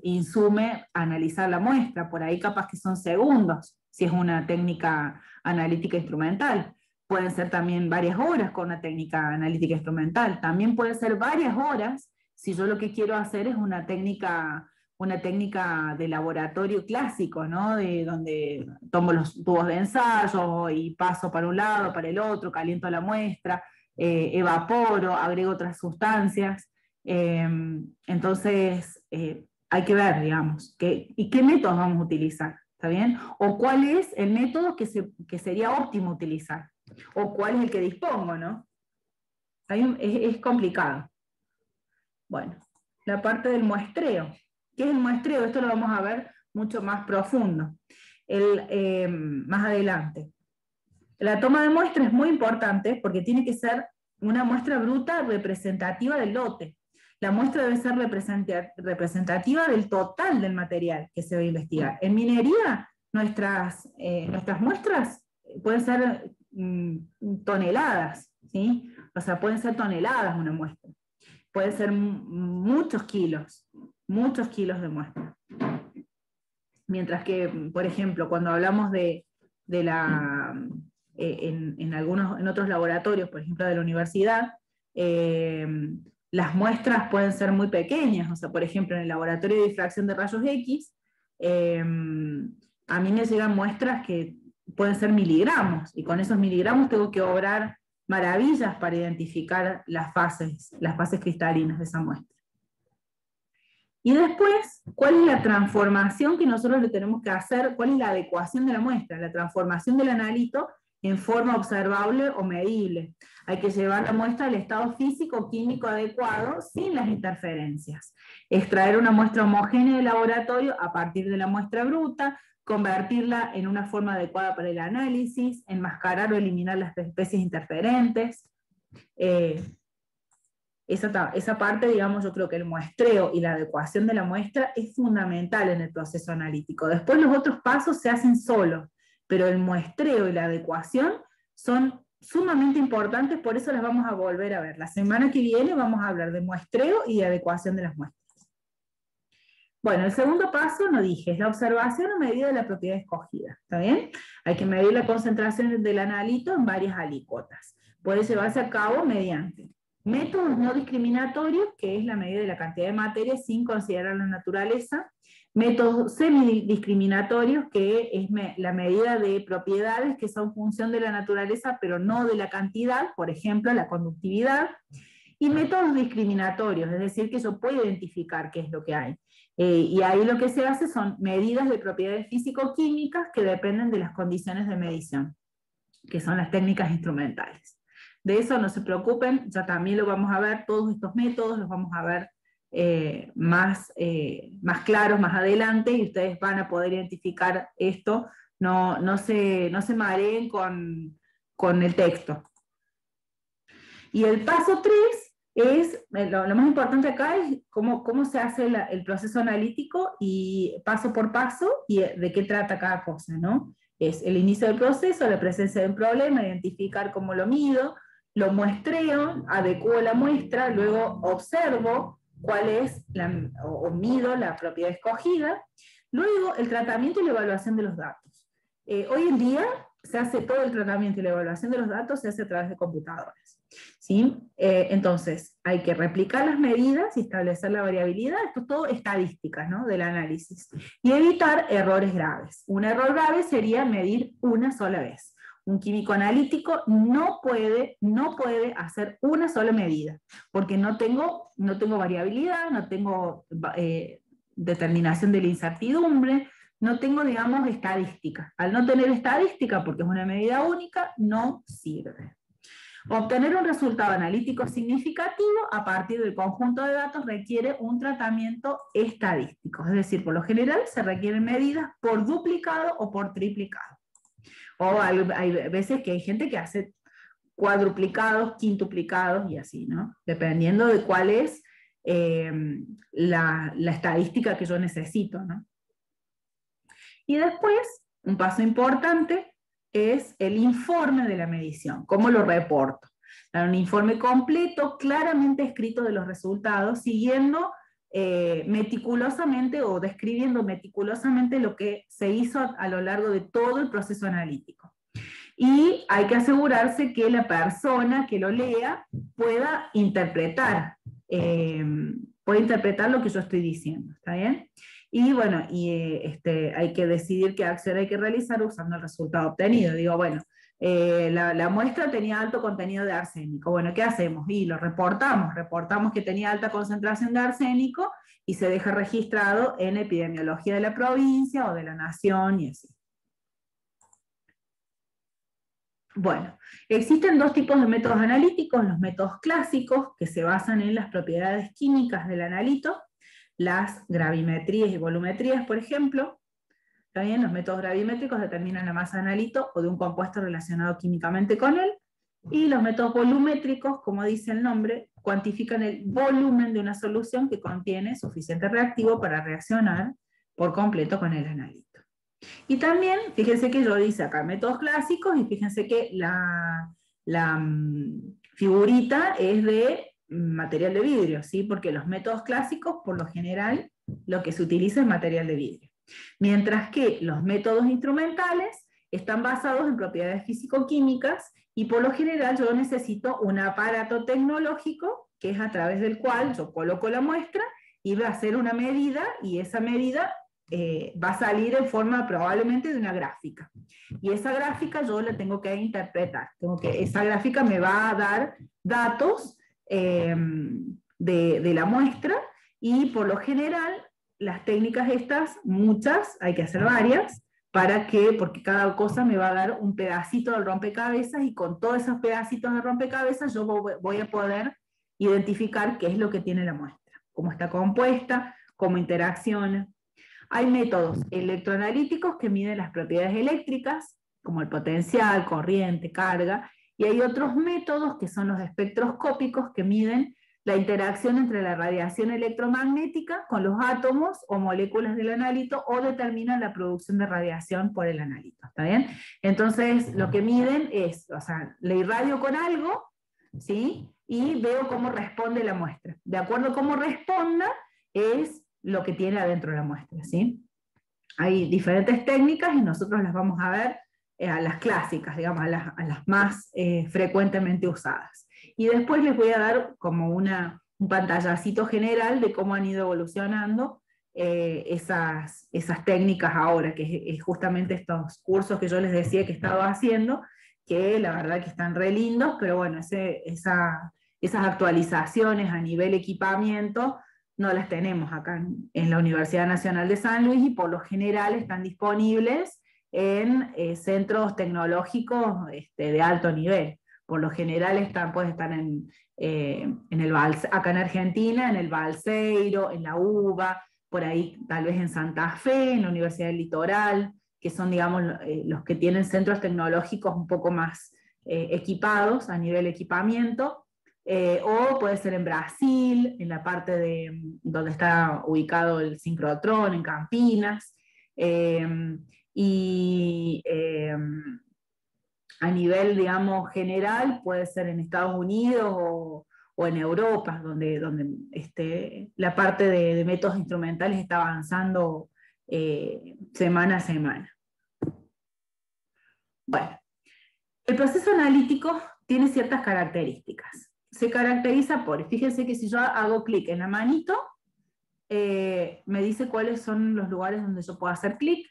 insume analizar la muestra. Por ahí capaz que son segundos, si es una técnica analítica instrumental. Pueden ser también varias horas con una técnica analítica instrumental. También puede ser varias horas si yo lo que quiero hacer es una técnica una técnica de laboratorio clásico, ¿no? De donde tomo los tubos de ensayo y paso para un lado, para el otro, caliento la muestra, evaporo, agrego otras sustancias. Entonces, hay que ver, digamos, y qué métodos vamos a utilizar, ¿está bien? O cuál es el método que sería óptimo utilizar, o cuál es el que dispongo, ¿no? Es complicado. Bueno, la parte del muestreo. ¿Qué es el muestreo? Esto lo vamos a ver mucho más profundo, más adelante. La toma de muestra es muy importante porque tiene que ser una muestra bruta representativa del lote. La muestra debe ser representativa del total del material que se va a investigar. En minería, nuestras muestras pueden ser toneladas, ¿sí? O sea, pueden ser toneladas una muestra. Pueden ser muchos kilos de muestra. Mientras que, por ejemplo, cuando hablamos en otros laboratorios, por ejemplo de la universidad, las muestras pueden ser muy pequeñas. O sea, por ejemplo, en el laboratorio de difracción de rayos X, a mí me llegan muestras que pueden ser miligramos, y con esos miligramos tengo que obrar maravillas para identificar las fases cristalinas de esa muestra. Y después, ¿cuál es la transformación que nosotros le tenemos que hacer? ¿Cuál es la adecuación de la muestra? La transformación del analito en forma observable o medible. Hay que llevar la muestra al estado físico-químico adecuado sin las interferencias. Extraer una muestra homogénea del laboratorio a partir de la muestra bruta, convertirla en una forma adecuada para el análisis, enmascarar o eliminar las especies interferentes. Esa parte, digamos, yo creo que el muestreo y la adecuación de la muestra es fundamental en el proceso analítico. Después los otros pasos se hacen solos, pero el muestreo y la adecuación son sumamente importantes, por eso las vamos a volver a ver. La semana que viene vamos a hablar de muestreo y de adecuación de las muestras. Bueno, el segundo paso, no dije, es la observación o medida de la propiedad escogida, ¿está bien? Hay que medir la concentración del analito en varias alícuotas. Puede llevarse a cabo mediante métodos no discriminatorios, que es la medida de la cantidad de materia sin considerar la naturaleza; métodos semidiscriminatorios, que es la medida de propiedades que son función de la naturaleza, pero no de la cantidad, por ejemplo, la conductividad; y métodos discriminatorios, es decir, que yo puedo identificar qué es lo que hay. Y ahí lo que se hace son medidas de propiedades físico-químicas que dependen de las condiciones de medición, que son las técnicas instrumentales. De eso no se preocupen, ya también lo vamos a ver, todos estos métodos los vamos a ver más claros más adelante, y ustedes van a poder identificar esto, no se mareen con el texto. Y el paso 3 es, lo más importante acá es cómo se hace el proceso analítico, y paso por paso, y de qué trata cada cosa, ¿no? Es el inicio del proceso, la presencia de un problema, identificar cómo lo mido, lo muestreo, adecuo la muestra, luego observo cuál es, o mido la propiedad escogida, luego el tratamiento y la evaluación de los datos. Hoy en día se hace todo el tratamiento y la evaluación de los datos se hace a través de computadoras, ¿sí? Entonces, hay que replicar las medidas y establecer la variabilidad, esto es todo estadísticas, ¿no?, del análisis, y evitar errores graves. Un error grave sería medir una sola vez. Un químico analítico no puede hacer una sola medida, porque no tengo variabilidad, no tengo determinación de la incertidumbre, no tengo, digamos, estadística. Al no tener estadística, porque es una medida única, no sirve. Obtener un resultado analítico significativo a partir del conjunto de datos requiere un tratamiento estadístico, es decir, por lo general se requieren medidas por duplicado o por triplicado. O hay veces que hay gente que hace cuadruplicados, quintuplicados y así, ¿no? Dependiendo de cuál es la estadística que yo necesito, ¿no? Y después, un paso importante es el informe de la medición, cómo lo reporto. Un informe completo, claramente escrito de los resultados, siguiendo meticulosamente o describiendo meticulosamente lo que se hizo a lo largo de todo el proceso analítico. Y hay que asegurarse que la persona que lo lea pueda interpretar puede interpretar lo que yo estoy diciendo, ¿está bien? Y bueno, hay que decidir qué acción hay que realizar usando el resultado obtenido. Digo, bueno, la muestra tenía alto contenido de arsénico. Bueno, ¿qué hacemos? Y lo reportamos que tenía alta concentración de arsénico y se deja registrado en epidemiología de la provincia o de la nación y así. Bueno, existen dos tipos de métodos analíticos, los métodos clásicos, que se basan en las propiedades químicas del analito, las gravimetrías y volumetrías, por ejemplo. También los métodos gravimétricos determinan la masa de analito o de un compuesto relacionado químicamente con él, y los métodos volumétricos, como dice el nombre, cuantifican el volumen de una solución que contiene suficiente reactivo para reaccionar por completo con el analito. Y también, fíjense que yo hice acá métodos clásicos, y fíjense que la figurita es de material de vidrio, ¿sí? Porque los métodos clásicos, por lo general, lo que se utiliza es material de vidrio. Mientras que los métodos instrumentales están basados en propiedades físico-químicas, y por lo general yo necesito un aparato tecnológico, que es a través del cual yo coloco la muestra y va a hacer una medida, y esa medida va a salir en forma probablemente de una gráfica. Y esa gráfica yo la tengo que interpretar. Esa gráfica me va a dar datos de la muestra, y por lo general las técnicas estas, muchas, hay que hacer varias, porque cada cosa me va a dar un pedacito del rompecabezas, y con todos esos pedacitos de rompecabezas yo voy a poder identificar qué es lo que tiene la muestra, cómo está compuesta, cómo interacciona. Hay métodos electroanalíticos que miden las propiedades eléctricas, como el potencial, corriente, carga, y hay otros métodos que son los espectroscópicos, que miden la interacción entre la radiación electromagnética con los átomos o moléculas del analito, o determinan la producción de radiación por el analito, ¿está bien? Entonces, lo que miden es, o sea, le irradio con algo, ¿sí? Y veo cómo responde la muestra. De acuerdo a cómo responda, es lo que tiene adentro la muestra, ¿sí? Hay diferentes técnicas, y nosotros las vamos a ver a las clásicas, digamos, a las más frecuentemente usadas. Y después les voy a dar como un pantallacito general de cómo han ido evolucionando esas técnicas ahora, que es justamente estos cursos que yo les decía que estaba haciendo, que la verdad que están re lindos, pero bueno, esas actualizaciones a nivel equipamiento no las tenemos acá en la Universidad Nacional de San Luis, y por lo general están disponibles en centros tecnológicos de alto nivel. Por lo general pueden estar acá en Argentina, en el Balseiro, en la UBA, por ahí tal vez en Santa Fe, en la Universidad del Litoral, que son, digamos, los que tienen centros tecnológicos un poco más equipados a nivel equipamiento. O puede ser en Brasil, en la parte donde está ubicado el sincrotrón, en Campinas, a nivel, digamos, general, puede ser en Estados Unidos o en Europa, donde la parte de métodos instrumentales está avanzando semana a semana. Bueno, el proceso analítico tiene ciertas características. Se caracteriza fíjense que si yo hago clic en la manito, me dice cuáles son los lugares donde yo puedo hacer clic.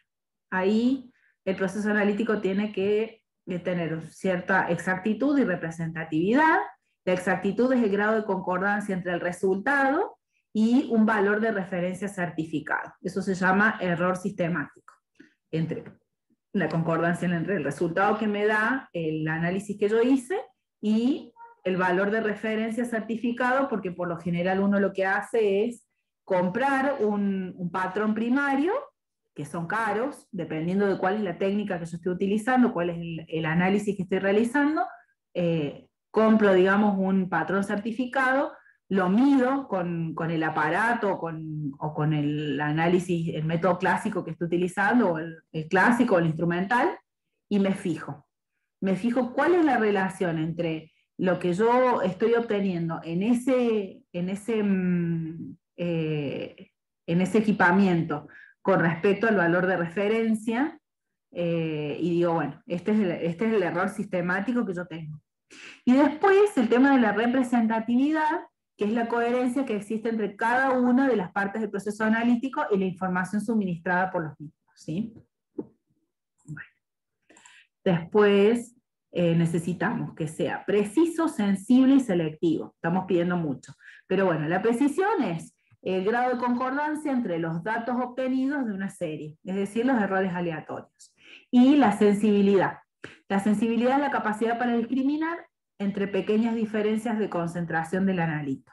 Ahí el proceso analítico tiene que tener cierta exactitud y representatividad. La exactitud es el grado de concordancia entre el resultado y un valor de referencia certificado. Eso se llama error sistemático, entre la concordancia entre el resultado que me da el análisis que yo hice y el valor de referencia certificado, porque por lo general uno lo que hace es comprar un patrón primario, que son caros, dependiendo de cuál es la técnica que yo estoy utilizando, cuál es el análisis que estoy realizando. Compro, digamos, un patrón certificado, lo mido con el aparato o con el análisis, el método clásico que estoy utilizando, o el clásico o el instrumental, y me fijo. Me fijo cuál es la relación entre lo que yo estoy obteniendo en ese equipamiento con respecto al valor de referencia, y digo, bueno, este es el error sistemático que yo tengo. Y después el tema de la representatividad, que es la coherencia que existe entre cada una de las partes del proceso analítico y la información suministrada por los mismos, ¿sí? Bueno. Después necesitamos que sea preciso, sensible y selectivo. Estamos pidiendo mucho. Pero bueno, la precisión es el grado de concordancia entre los datos obtenidos de una serie, es decir, los errores aleatorios. Y la sensibilidad. La sensibilidad es la capacidad para discriminar entre pequeñas diferencias de concentración del analito.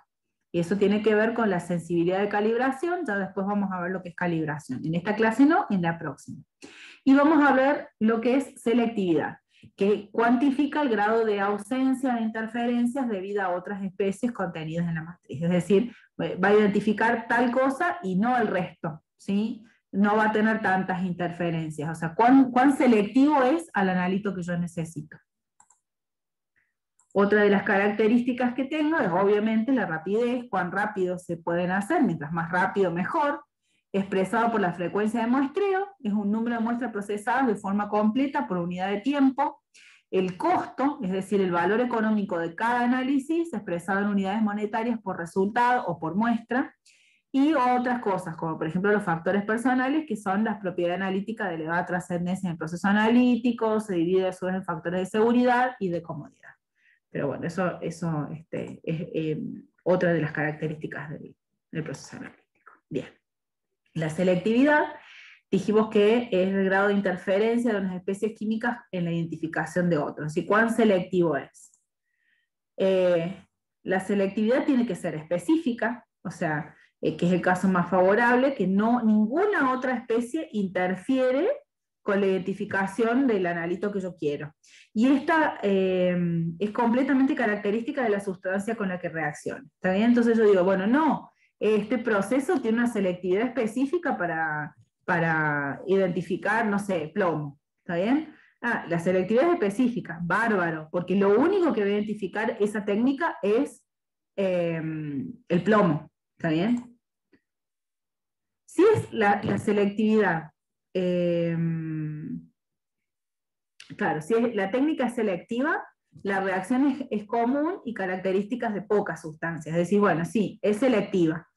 Y eso tiene que ver con la sensibilidad de calibración, ya después vamos a ver lo que es calibración. En esta clase no, en la próxima. Y vamos a ver lo que es selectividad, que cuantifica el grado de ausencia de interferencias debido a otras especies contenidas en la matriz. Es decir, va a identificar tal cosa y no el resto, ¿sí? No va a tener tantas interferencias. O sea, ¿cuán selectivo es al analito que yo necesito? Otra de las características que tengo es obviamente la rapidez, cuán rápido se pueden hacer, mientras más rápido mejor, expresado por la frecuencia de muestreo, es un número de muestras procesadas de forma completa por unidad de tiempo. El costo, es decir, el valor económico de cada análisis, expresado en unidades monetarias por resultado o por muestra, y otras cosas, como por ejemplo los factores personales, que son las propiedades analíticas de elevada trascendencia en el proceso analítico, se divide a su vez en factores de seguridad y de comodidad. Pero bueno, eso es otra de las características del proceso analítico. Bien. La selectividad, dijimos que es el grado de interferencia de unas especies químicas en la identificación de otros. ¿Y cuán selectivo es? La selectividad tiene que ser específica, o sea, que es el caso más favorable, que ninguna otra especie interfiere con la identificación del analito que yo quiero. Y esta es completamente característica de la sustancia con la que reacciona. ¿Está bien? Entonces yo digo, bueno, no, este proceso tiene una selectividad específica para identificar, no sé, plomo. ¿Está bien? La selectividad es específica, bárbaro, porque lo único que va a identificar esa técnica es el plomo. ¿Está bien? Si es la selectividad, claro, si la técnica es selectiva, la reacción es común y características de pocas sustancias. Es decir, bueno, sí, es selectiva.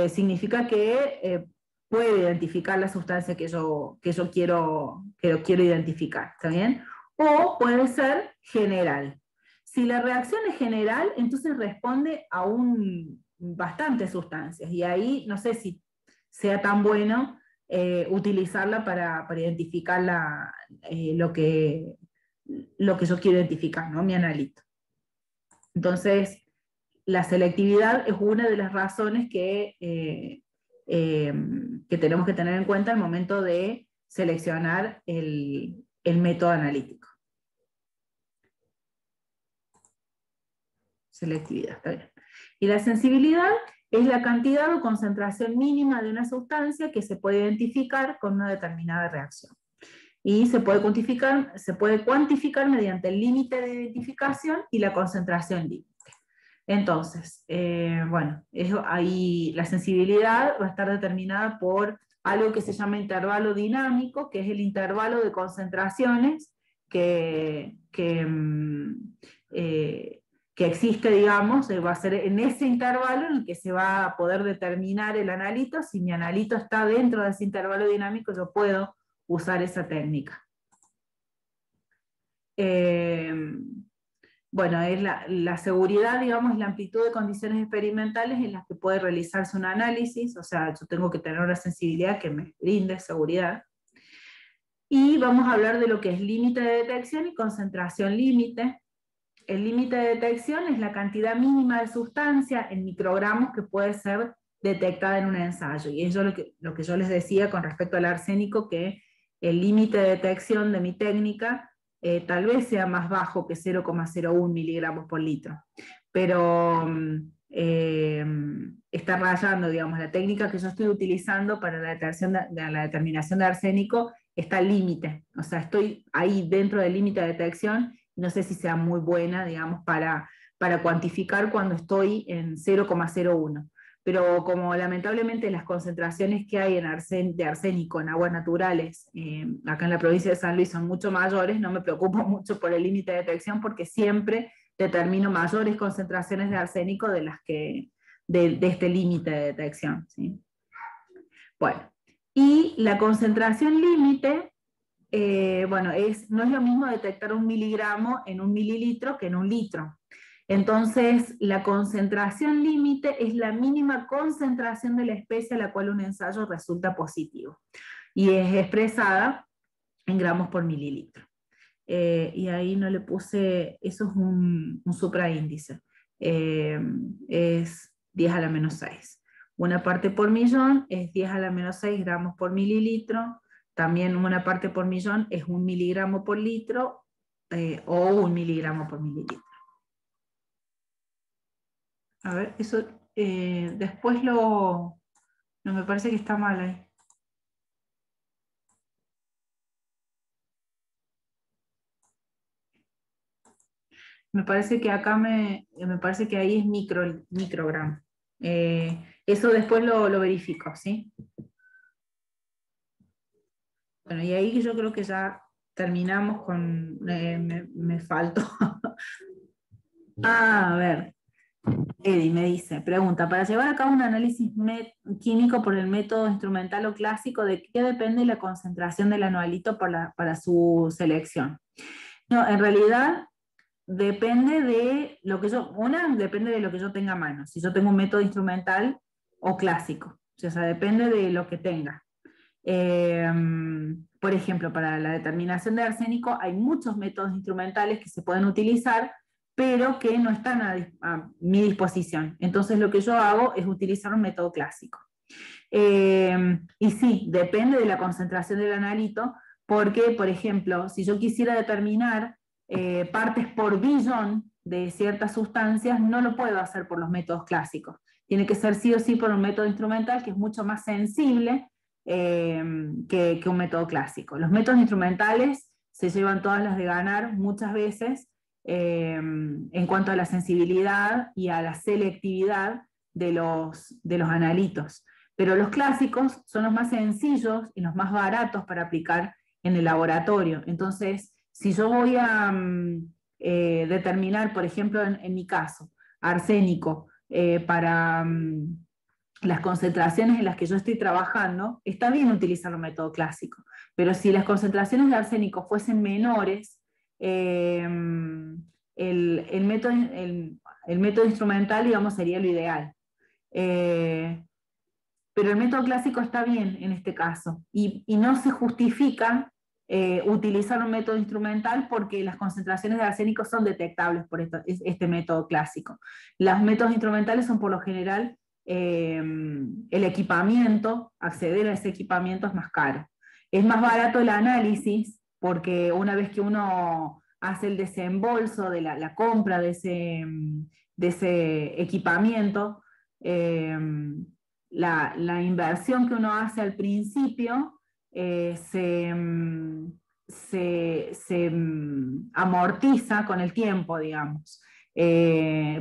Significa que puede identificar la sustancia que yo quiero identificar, ¿está bien? O puede ser general. Si la reacción es general, entonces responde a bastantes sustancias, y ahí no sé si sea tan bueno utilizarla para identificar lo que yo quiero identificar, ¿no? Mi analito. Entonces, la selectividad es una de las razones que tenemos que tener en cuenta al momento de seleccionar el método analítico. Selectividad, está bien. Y la sensibilidad es la cantidad o concentración mínima de una sustancia que se puede identificar con una determinada reacción. Y se puede cuantificar mediante el límite de identificación y la concentración límite. Entonces, bueno, ahí la sensibilidad va a estar determinada por algo que se llama intervalo dinámico, que es el intervalo de concentraciones que existe, digamos, va a ser en ese intervalo en el que se va a poder determinar el analito. Si mi analito está dentro de ese intervalo dinámico, yo puedo usar esa técnica. Bueno, es la seguridad, digamos, la amplitud de condiciones experimentales en las que puede realizarse un análisis, o sea, yo tengo que tener una sensibilidad que me brinde seguridad. Y vamos a hablar de lo que es límite de detección y concentración límite. El límite de detección es la cantidad mínima de sustancia en microgramos que puede ser detectada en un ensayo. Y es lo que yo les decía con respecto al arsénico, que el límite de detección de mi técnica tal vez sea más bajo que 0,01 miligramos por litro. Pero está rayando, digamos, la técnica que yo estoy utilizando para la determinación de arsénico está al límite. O sea, estoy ahí dentro del límite de detección. No sé si sea muy buena, digamos, para cuantificar cuando estoy en 0,01. Pero como lamentablemente las concentraciones que hay de arsénico en aguas naturales, acá en la provincia de San Luis son mucho mayores, no me preocupo mucho por el límite de detección, porque siempre determino mayores concentraciones de arsénico de las que, de este límite de detección, ¿sí? Bueno, y la concentración límite, bueno, no es lo mismo detectar 1 miligramo en 1 mililitro que en 1 litro. Entonces, la concentración límite es la mínima concentración de la especie a la cual un ensayo resulta positivo, y es expresada en gramos por mililitro. Y ahí no le puse, eso es un supraíndice, es 10 a la menos 6. Una parte por millón es 10 a la menos 6 gramos por mililitro, también una parte por millón es 1 miligramo por litro, o 1 miligramo por mililitro. A ver, eso después no me parece que está mal ahí. Me parece que acá me parece que ahí es microgramo. Eso después lo verifico, ¿sí? Bueno, y ahí yo creo que ya terminamos con... me faltó. A ver, Eddie me dice, pregunta, para llevar a cabo un análisis químico por el método instrumental o clásico, ¿de qué depende la concentración del anualito para su selección? No, en realidad depende de lo que depende de lo que yo tenga a mano, si yo tengo un método instrumental o clásico, o sea, depende de lo que tenga. Por ejemplo, para la determinación de arsénico hay muchos métodos instrumentales que se pueden utilizar, pero que no están a mi disposición. Entonces lo que yo hago es utilizar un método clásico. Y sí, depende de la concentración del analito, porque, por ejemplo, si yo quisiera determinar partes por billón de ciertas sustancias, no lo puedo hacer por los métodos clásicos. Tiene que ser sí o sí por un método instrumental que es mucho más sensible que un método clásico. Los métodos instrumentales se llevan todas las de ganar muchas veces en cuanto a la sensibilidad y a la selectividad de los analitos. Pero los clásicos son los más sencillos y los más baratos para aplicar en el laboratorio. Entonces, si yo voy a determinar, por ejemplo, en mi caso, arsénico, para las concentraciones en las que yo estoy trabajando, está bien utilizar un método clásico, pero si las concentraciones de arsénico fuesen menores, el método instrumental, digamos, sería lo ideal. Pero el método clásico está bien en este caso, y no se justifica utilizar un método instrumental porque las concentraciones de arsénico son detectables por este método clásico. Los métodos instrumentales son por lo general el equipamiento, acceder a ese equipamiento es más caro. Es más barato el análisis porque una vez que uno hace el desembolso de la compra de ese equipamiento, la inversión que uno hace al principio se amortiza con el tiempo, digamos,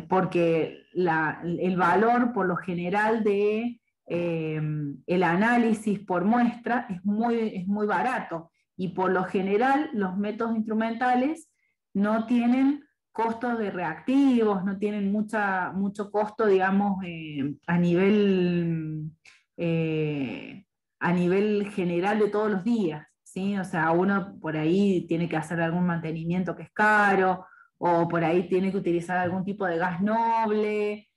porque el valor por lo general de el análisis por muestra es muy barato, y por lo general los métodos instrumentales no tienen costos de reactivos, no tienen mucho costo, digamos, a nivel general de todos los días, ¿sí? O sea, uno por ahí tiene que hacer algún mantenimiento que es caro, o por ahí tiene que utilizar algún tipo de gas noble,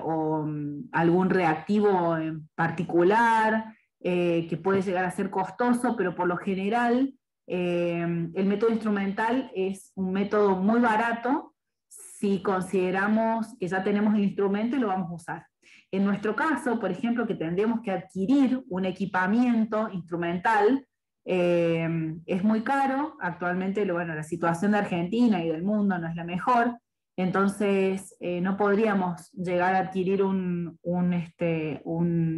o algún reactivo en particular, que puede llegar a ser costoso, pero por lo general el método instrumental es un método muy barato si consideramos que ya tenemos el instrumento y lo vamos a usar. En nuestro caso, por ejemplo, que tendremos que adquirir un equipamiento instrumental, es muy caro. Actualmente, la situación de Argentina y del mundo no es la mejor, entonces no podríamos llegar a adquirir un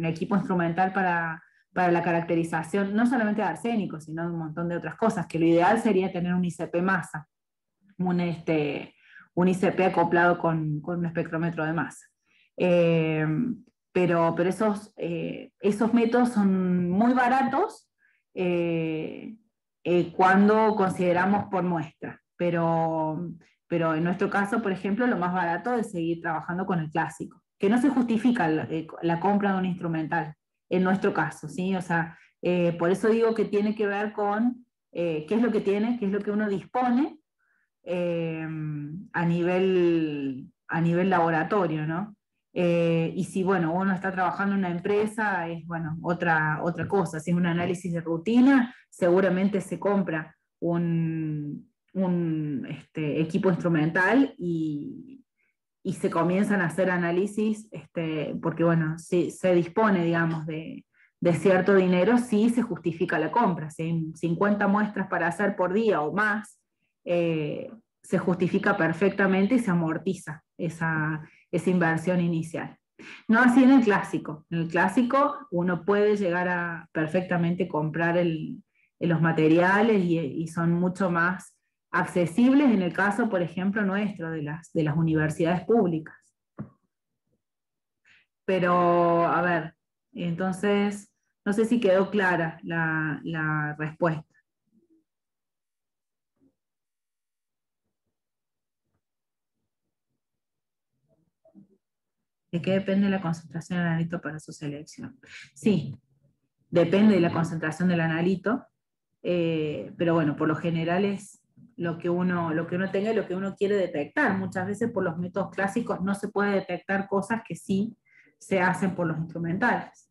equipo instrumental para la caracterización, no solamente de arsénico, sino de un montón de otras cosas, que lo ideal sería tener un ICP masa, un ICP acoplado con un espectrómetro de masa. Pero esos métodos son muy baratos cuando consideramos por muestra, pero pero en nuestro caso, por ejemplo, lo más barato es seguir trabajando con el clásico, que no se justifica la compra de un instrumental, en nuestro caso, ¿sí? O sea, por eso digo que tiene que ver con qué es lo que tiene, qué es lo que uno dispone eh, a nivel laboratorio, ¿no? Y si, bueno, uno está trabajando en una empresa, es, bueno, otra cosa. Si es un análisis de rutina, seguramente se compra un equipo instrumental y se comienzan a hacer análisis, porque, bueno, si se dispone, digamos, de cierto dinero, sí se justifica la compra. Si hay 50 muestras para hacer por día o más, eh, se justifica perfectamente y se amortiza esa inversión inicial. No así en el clásico. En el clásico uno puede llegar a perfectamente comprar los materiales y son mucho más accesibles en el caso, por ejemplo, nuestro, de las universidades públicas. Pero, a ver, entonces, no sé si quedó clara la respuesta. ¿De qué depende la concentración del analito para su selección? Sí, depende de la concentración del analito, pero bueno, por lo general es lo que uno tenga y lo que uno quiere detectar. Muchas veces por los métodos clásicos no se puede detectar cosas que sí se hacen por los instrumentales.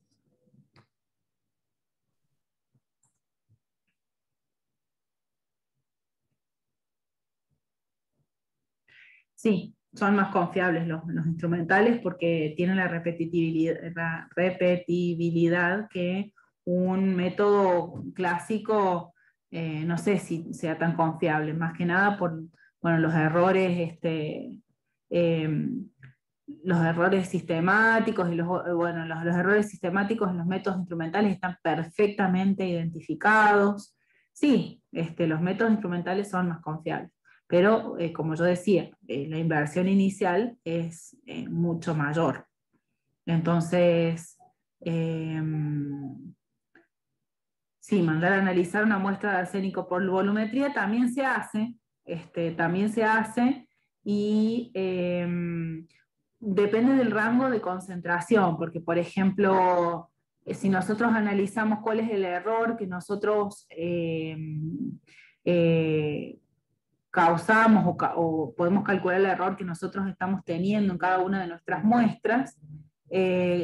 Sí, son más confiables los instrumentales porque tienen la repetibilidad que un método clásico, no sé si sea tan confiable, más que nada por, bueno, eh, los errores sistemáticos y los errores sistemáticos en los métodos instrumentales están perfectamente identificados. Sí, los métodos instrumentales son más confiables, pero como yo decía, la inversión inicial es mucho mayor. Entonces, eh, sí, mandar a analizar una muestra de arsénico por volumetría también se hace y depende del rango de concentración, porque por ejemplo, si nosotros analizamos cuál es el error que nosotros eh, causamos o podemos calcular el error que nosotros estamos teniendo en cada una de nuestras muestras,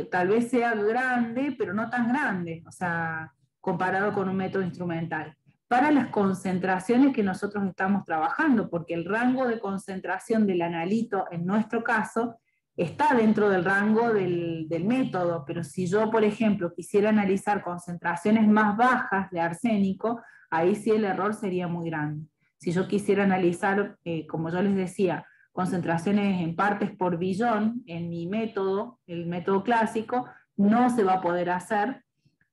tal vez sea grande, pero no tan grande, o sea, comparado con un método instrumental. Para las concentraciones que nosotros estamos trabajando, porque el rango de concentración del analito, en nuestro caso, está dentro del rango del método, pero si yo, por ejemplo, quisiera analizar concentraciones más bajas de arsénico, ahí sí el error sería muy grande. Si yo quisiera analizar, como yo les decía, concentraciones en partes por billón en mi método, el método clásico, no se va a poder hacer,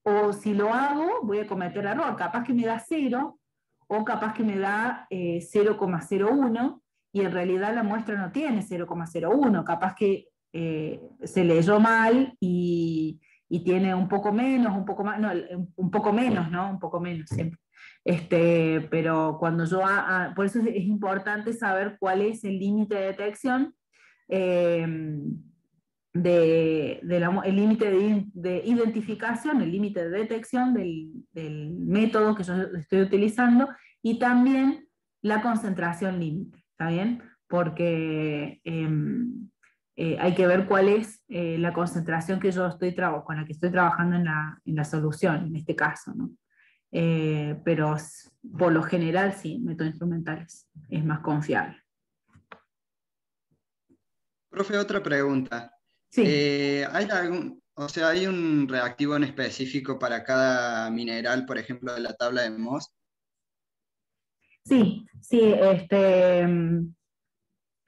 o si lo hago voy a cometer error, capaz que me da 0 o capaz que me da 0,01 y en realidad la muestra no tiene 0,01, capaz que se leyó mal y tiene un poco menos, un poco más, no, un poco menos, ¿no? Un poco menos siempre. Pero cuando por eso es importante saber cuál es el límite de detección, eh, el límite de identificación, el límite de detección del método que yo estoy utilizando y también la concentración límite, ¿está bien? Porque hay que ver cuál es la concentración que yo con la que estoy trabajando en la solución, en este caso, ¿no? Pero por lo general sí, método instrumental es más confiable. Profe, otra pregunta. Sí, ¿Hay un reactivo en específico para cada mineral, por ejemplo, de la tabla de Mohs? sí,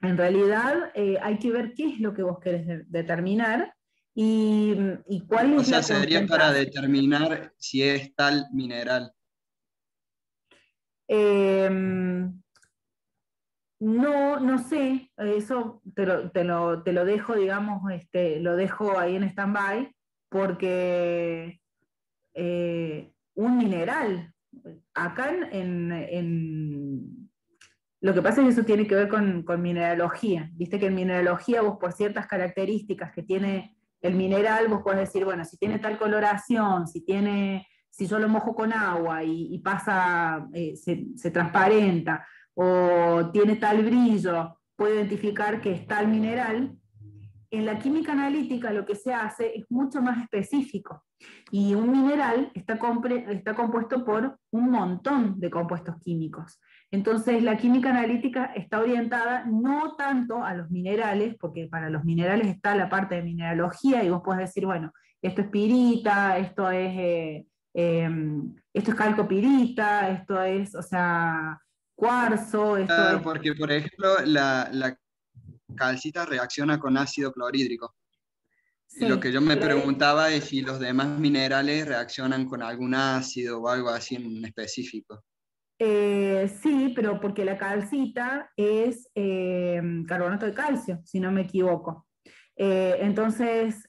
en realidad hay que ver qué es lo que vos querés determinar y cuál O es sea, la sería para concentración. determinar si es tal mineral. No, no sé, eso te lo dejo, digamos, lo dejo ahí en stand-by, porque un mineral, acá en Lo que pasa es que eso tiene que ver con mineralogía. Viste que en mineralogía vos por ciertas características que tiene el mineral, vos podés decir, bueno, si tiene tal coloración, si yo lo mojo con agua y pasa, se transparenta, o tiene tal brillo, puedo identificar que es tal mineral. En la química analítica lo que se hace es mucho más específico. Y un mineral está compuesto por un montón de compuestos químicos. Entonces la química analítica está orientada no tanto a los minerales, porque para los minerales está la parte de mineralogía, y vos podés decir, bueno, esto es pirita, esto es calcopirita, esto es, o sea, cuarzo, esto Claro, es... porque por ejemplo la calcita reacciona con ácido clorhídrico. Y lo que Sí, yo me pero preguntaba es si los demás minerales reaccionan con algún ácido o algo así en específico. sí, pero porque la calcita es carbonato de calcio, si no me equivoco. Entonces,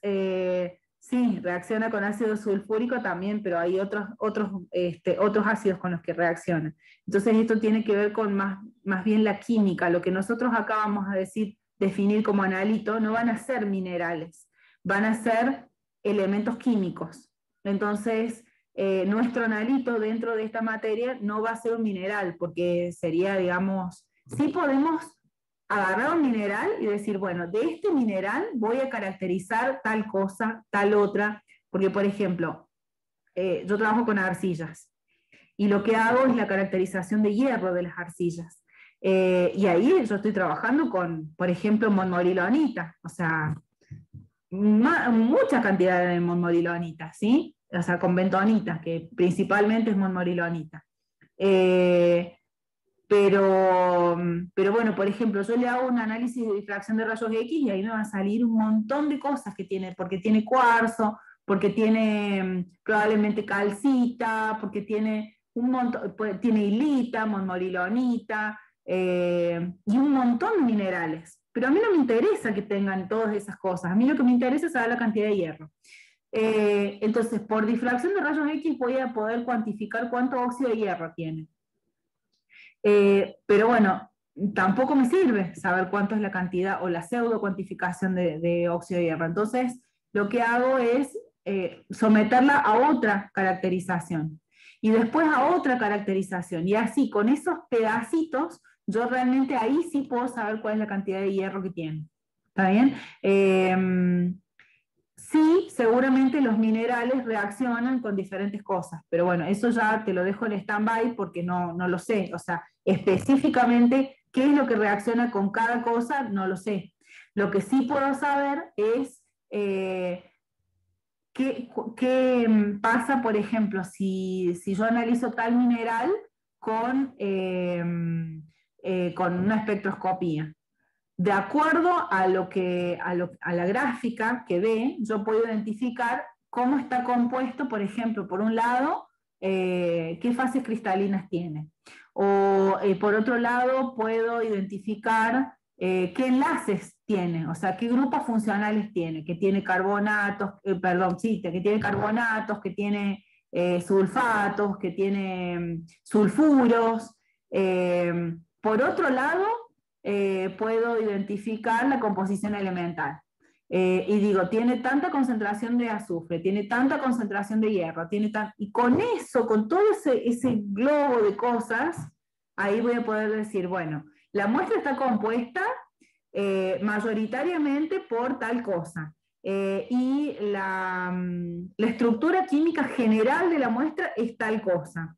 sí, reacciona con ácido sulfúrico también, pero hay otros ácidos con los que reacciona. Entonces, esto tiene que ver con más bien la química. Lo que nosotros acá vamos a definir como analito, no van a ser minerales, van a ser elementos químicos. Entonces, nuestro analito dentro de esta materia no va a ser un mineral, porque sería, digamos, sí podemos agarrar un mineral y decir, bueno, de este mineral voy a caracterizar tal cosa, tal otra, porque por ejemplo, yo trabajo con arcillas y lo que hago es la caracterización de hierro de las arcillas. Y ahí yo estoy trabajando con, por ejemplo, monmorilonita, o sea, mucha cantidad de monmorilonita, ¿sí? O sea, con bentonita, que principalmente es monmorilonita. Eh, pero bueno, por ejemplo, yo le hago un análisis de difracción de rayos X y ahí me va a salir un montón de cosas que tiene, porque tiene cuarzo, porque tiene probablemente calcita, porque tiene un montón, tiene hilita, monmorilonita, y un montón de minerales. Pero a mí no me interesa que tengan todas esas cosas, a mí lo que me interesa es saber la cantidad de hierro. Entonces, por difracción de rayos X voy a poder cuantificar cuánto óxido de hierro tiene. Pero bueno, tampoco me sirve saber cuánto es la cantidad o la pseudo cuantificación de óxido de hierro. Entonces, lo que hago es someterla a otra caracterización y después a otra caracterización. Y así, con esos pedacitos, yo realmente ahí sí puedo saber cuál es la cantidad de hierro que tiene. ¿Está bien? Sí, seguramente los minerales reaccionan con diferentes cosas, pero bueno, eso ya te lo dejo en stand-by porque no lo sé. O sea, específicamente qué es lo que reacciona con cada cosa, no lo sé. Lo que sí puedo saber es qué pasa, por ejemplo, si yo analizo tal mineral con una espectroscopía. De acuerdo a la gráfica que ve, yo puedo identificar cómo está compuesto, por ejemplo, por un lado, qué fases cristalinas tiene. O por otro lado, puedo identificar qué enlaces tiene, o sea, qué grupos funcionales tiene, que tiene carbonatos, perdón, sí, que tiene carbonatos, que tiene sulfatos, que tiene sulfuros. Por otro lado, puedo identificar la composición elemental. Y digo, tiene tanta concentración de azufre, tiene tanta concentración de hierro, y con eso, con todo ese globo de cosas, ahí voy a poder decir, bueno, la muestra está compuesta mayoritariamente por tal cosa. Y la estructura química general de la muestra es tal cosa.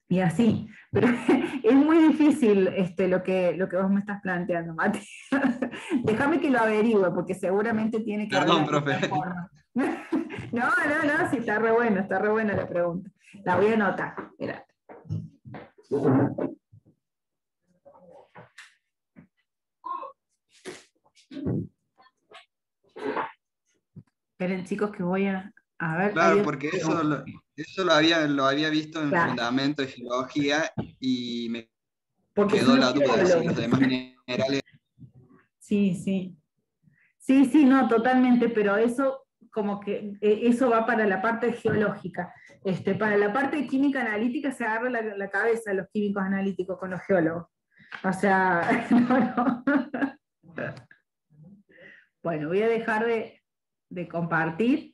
Y así, pero es muy difícil lo que vos me estás planteando, Mati. Déjame que lo averigüe, porque seguramente tiene que haber Perdón, alguna profe. forma. No, sí, está re buena la pregunta. La voy a anotar, mira. Esperen, chicos, que voy a ver, hay Claro, otra porque pregunta. eso lo había visto en Claro, Fundamento de Geología y me porque quedó son la los duda si los geólogos. demás minerales. Sí, sí. Sí, no, totalmente, pero eso como que eso va para la parte geológica. Para la parte de química analítica se agarra la cabeza los químicos analíticos con los geólogos. O sea, no, no. Bueno, voy a dejar de compartir.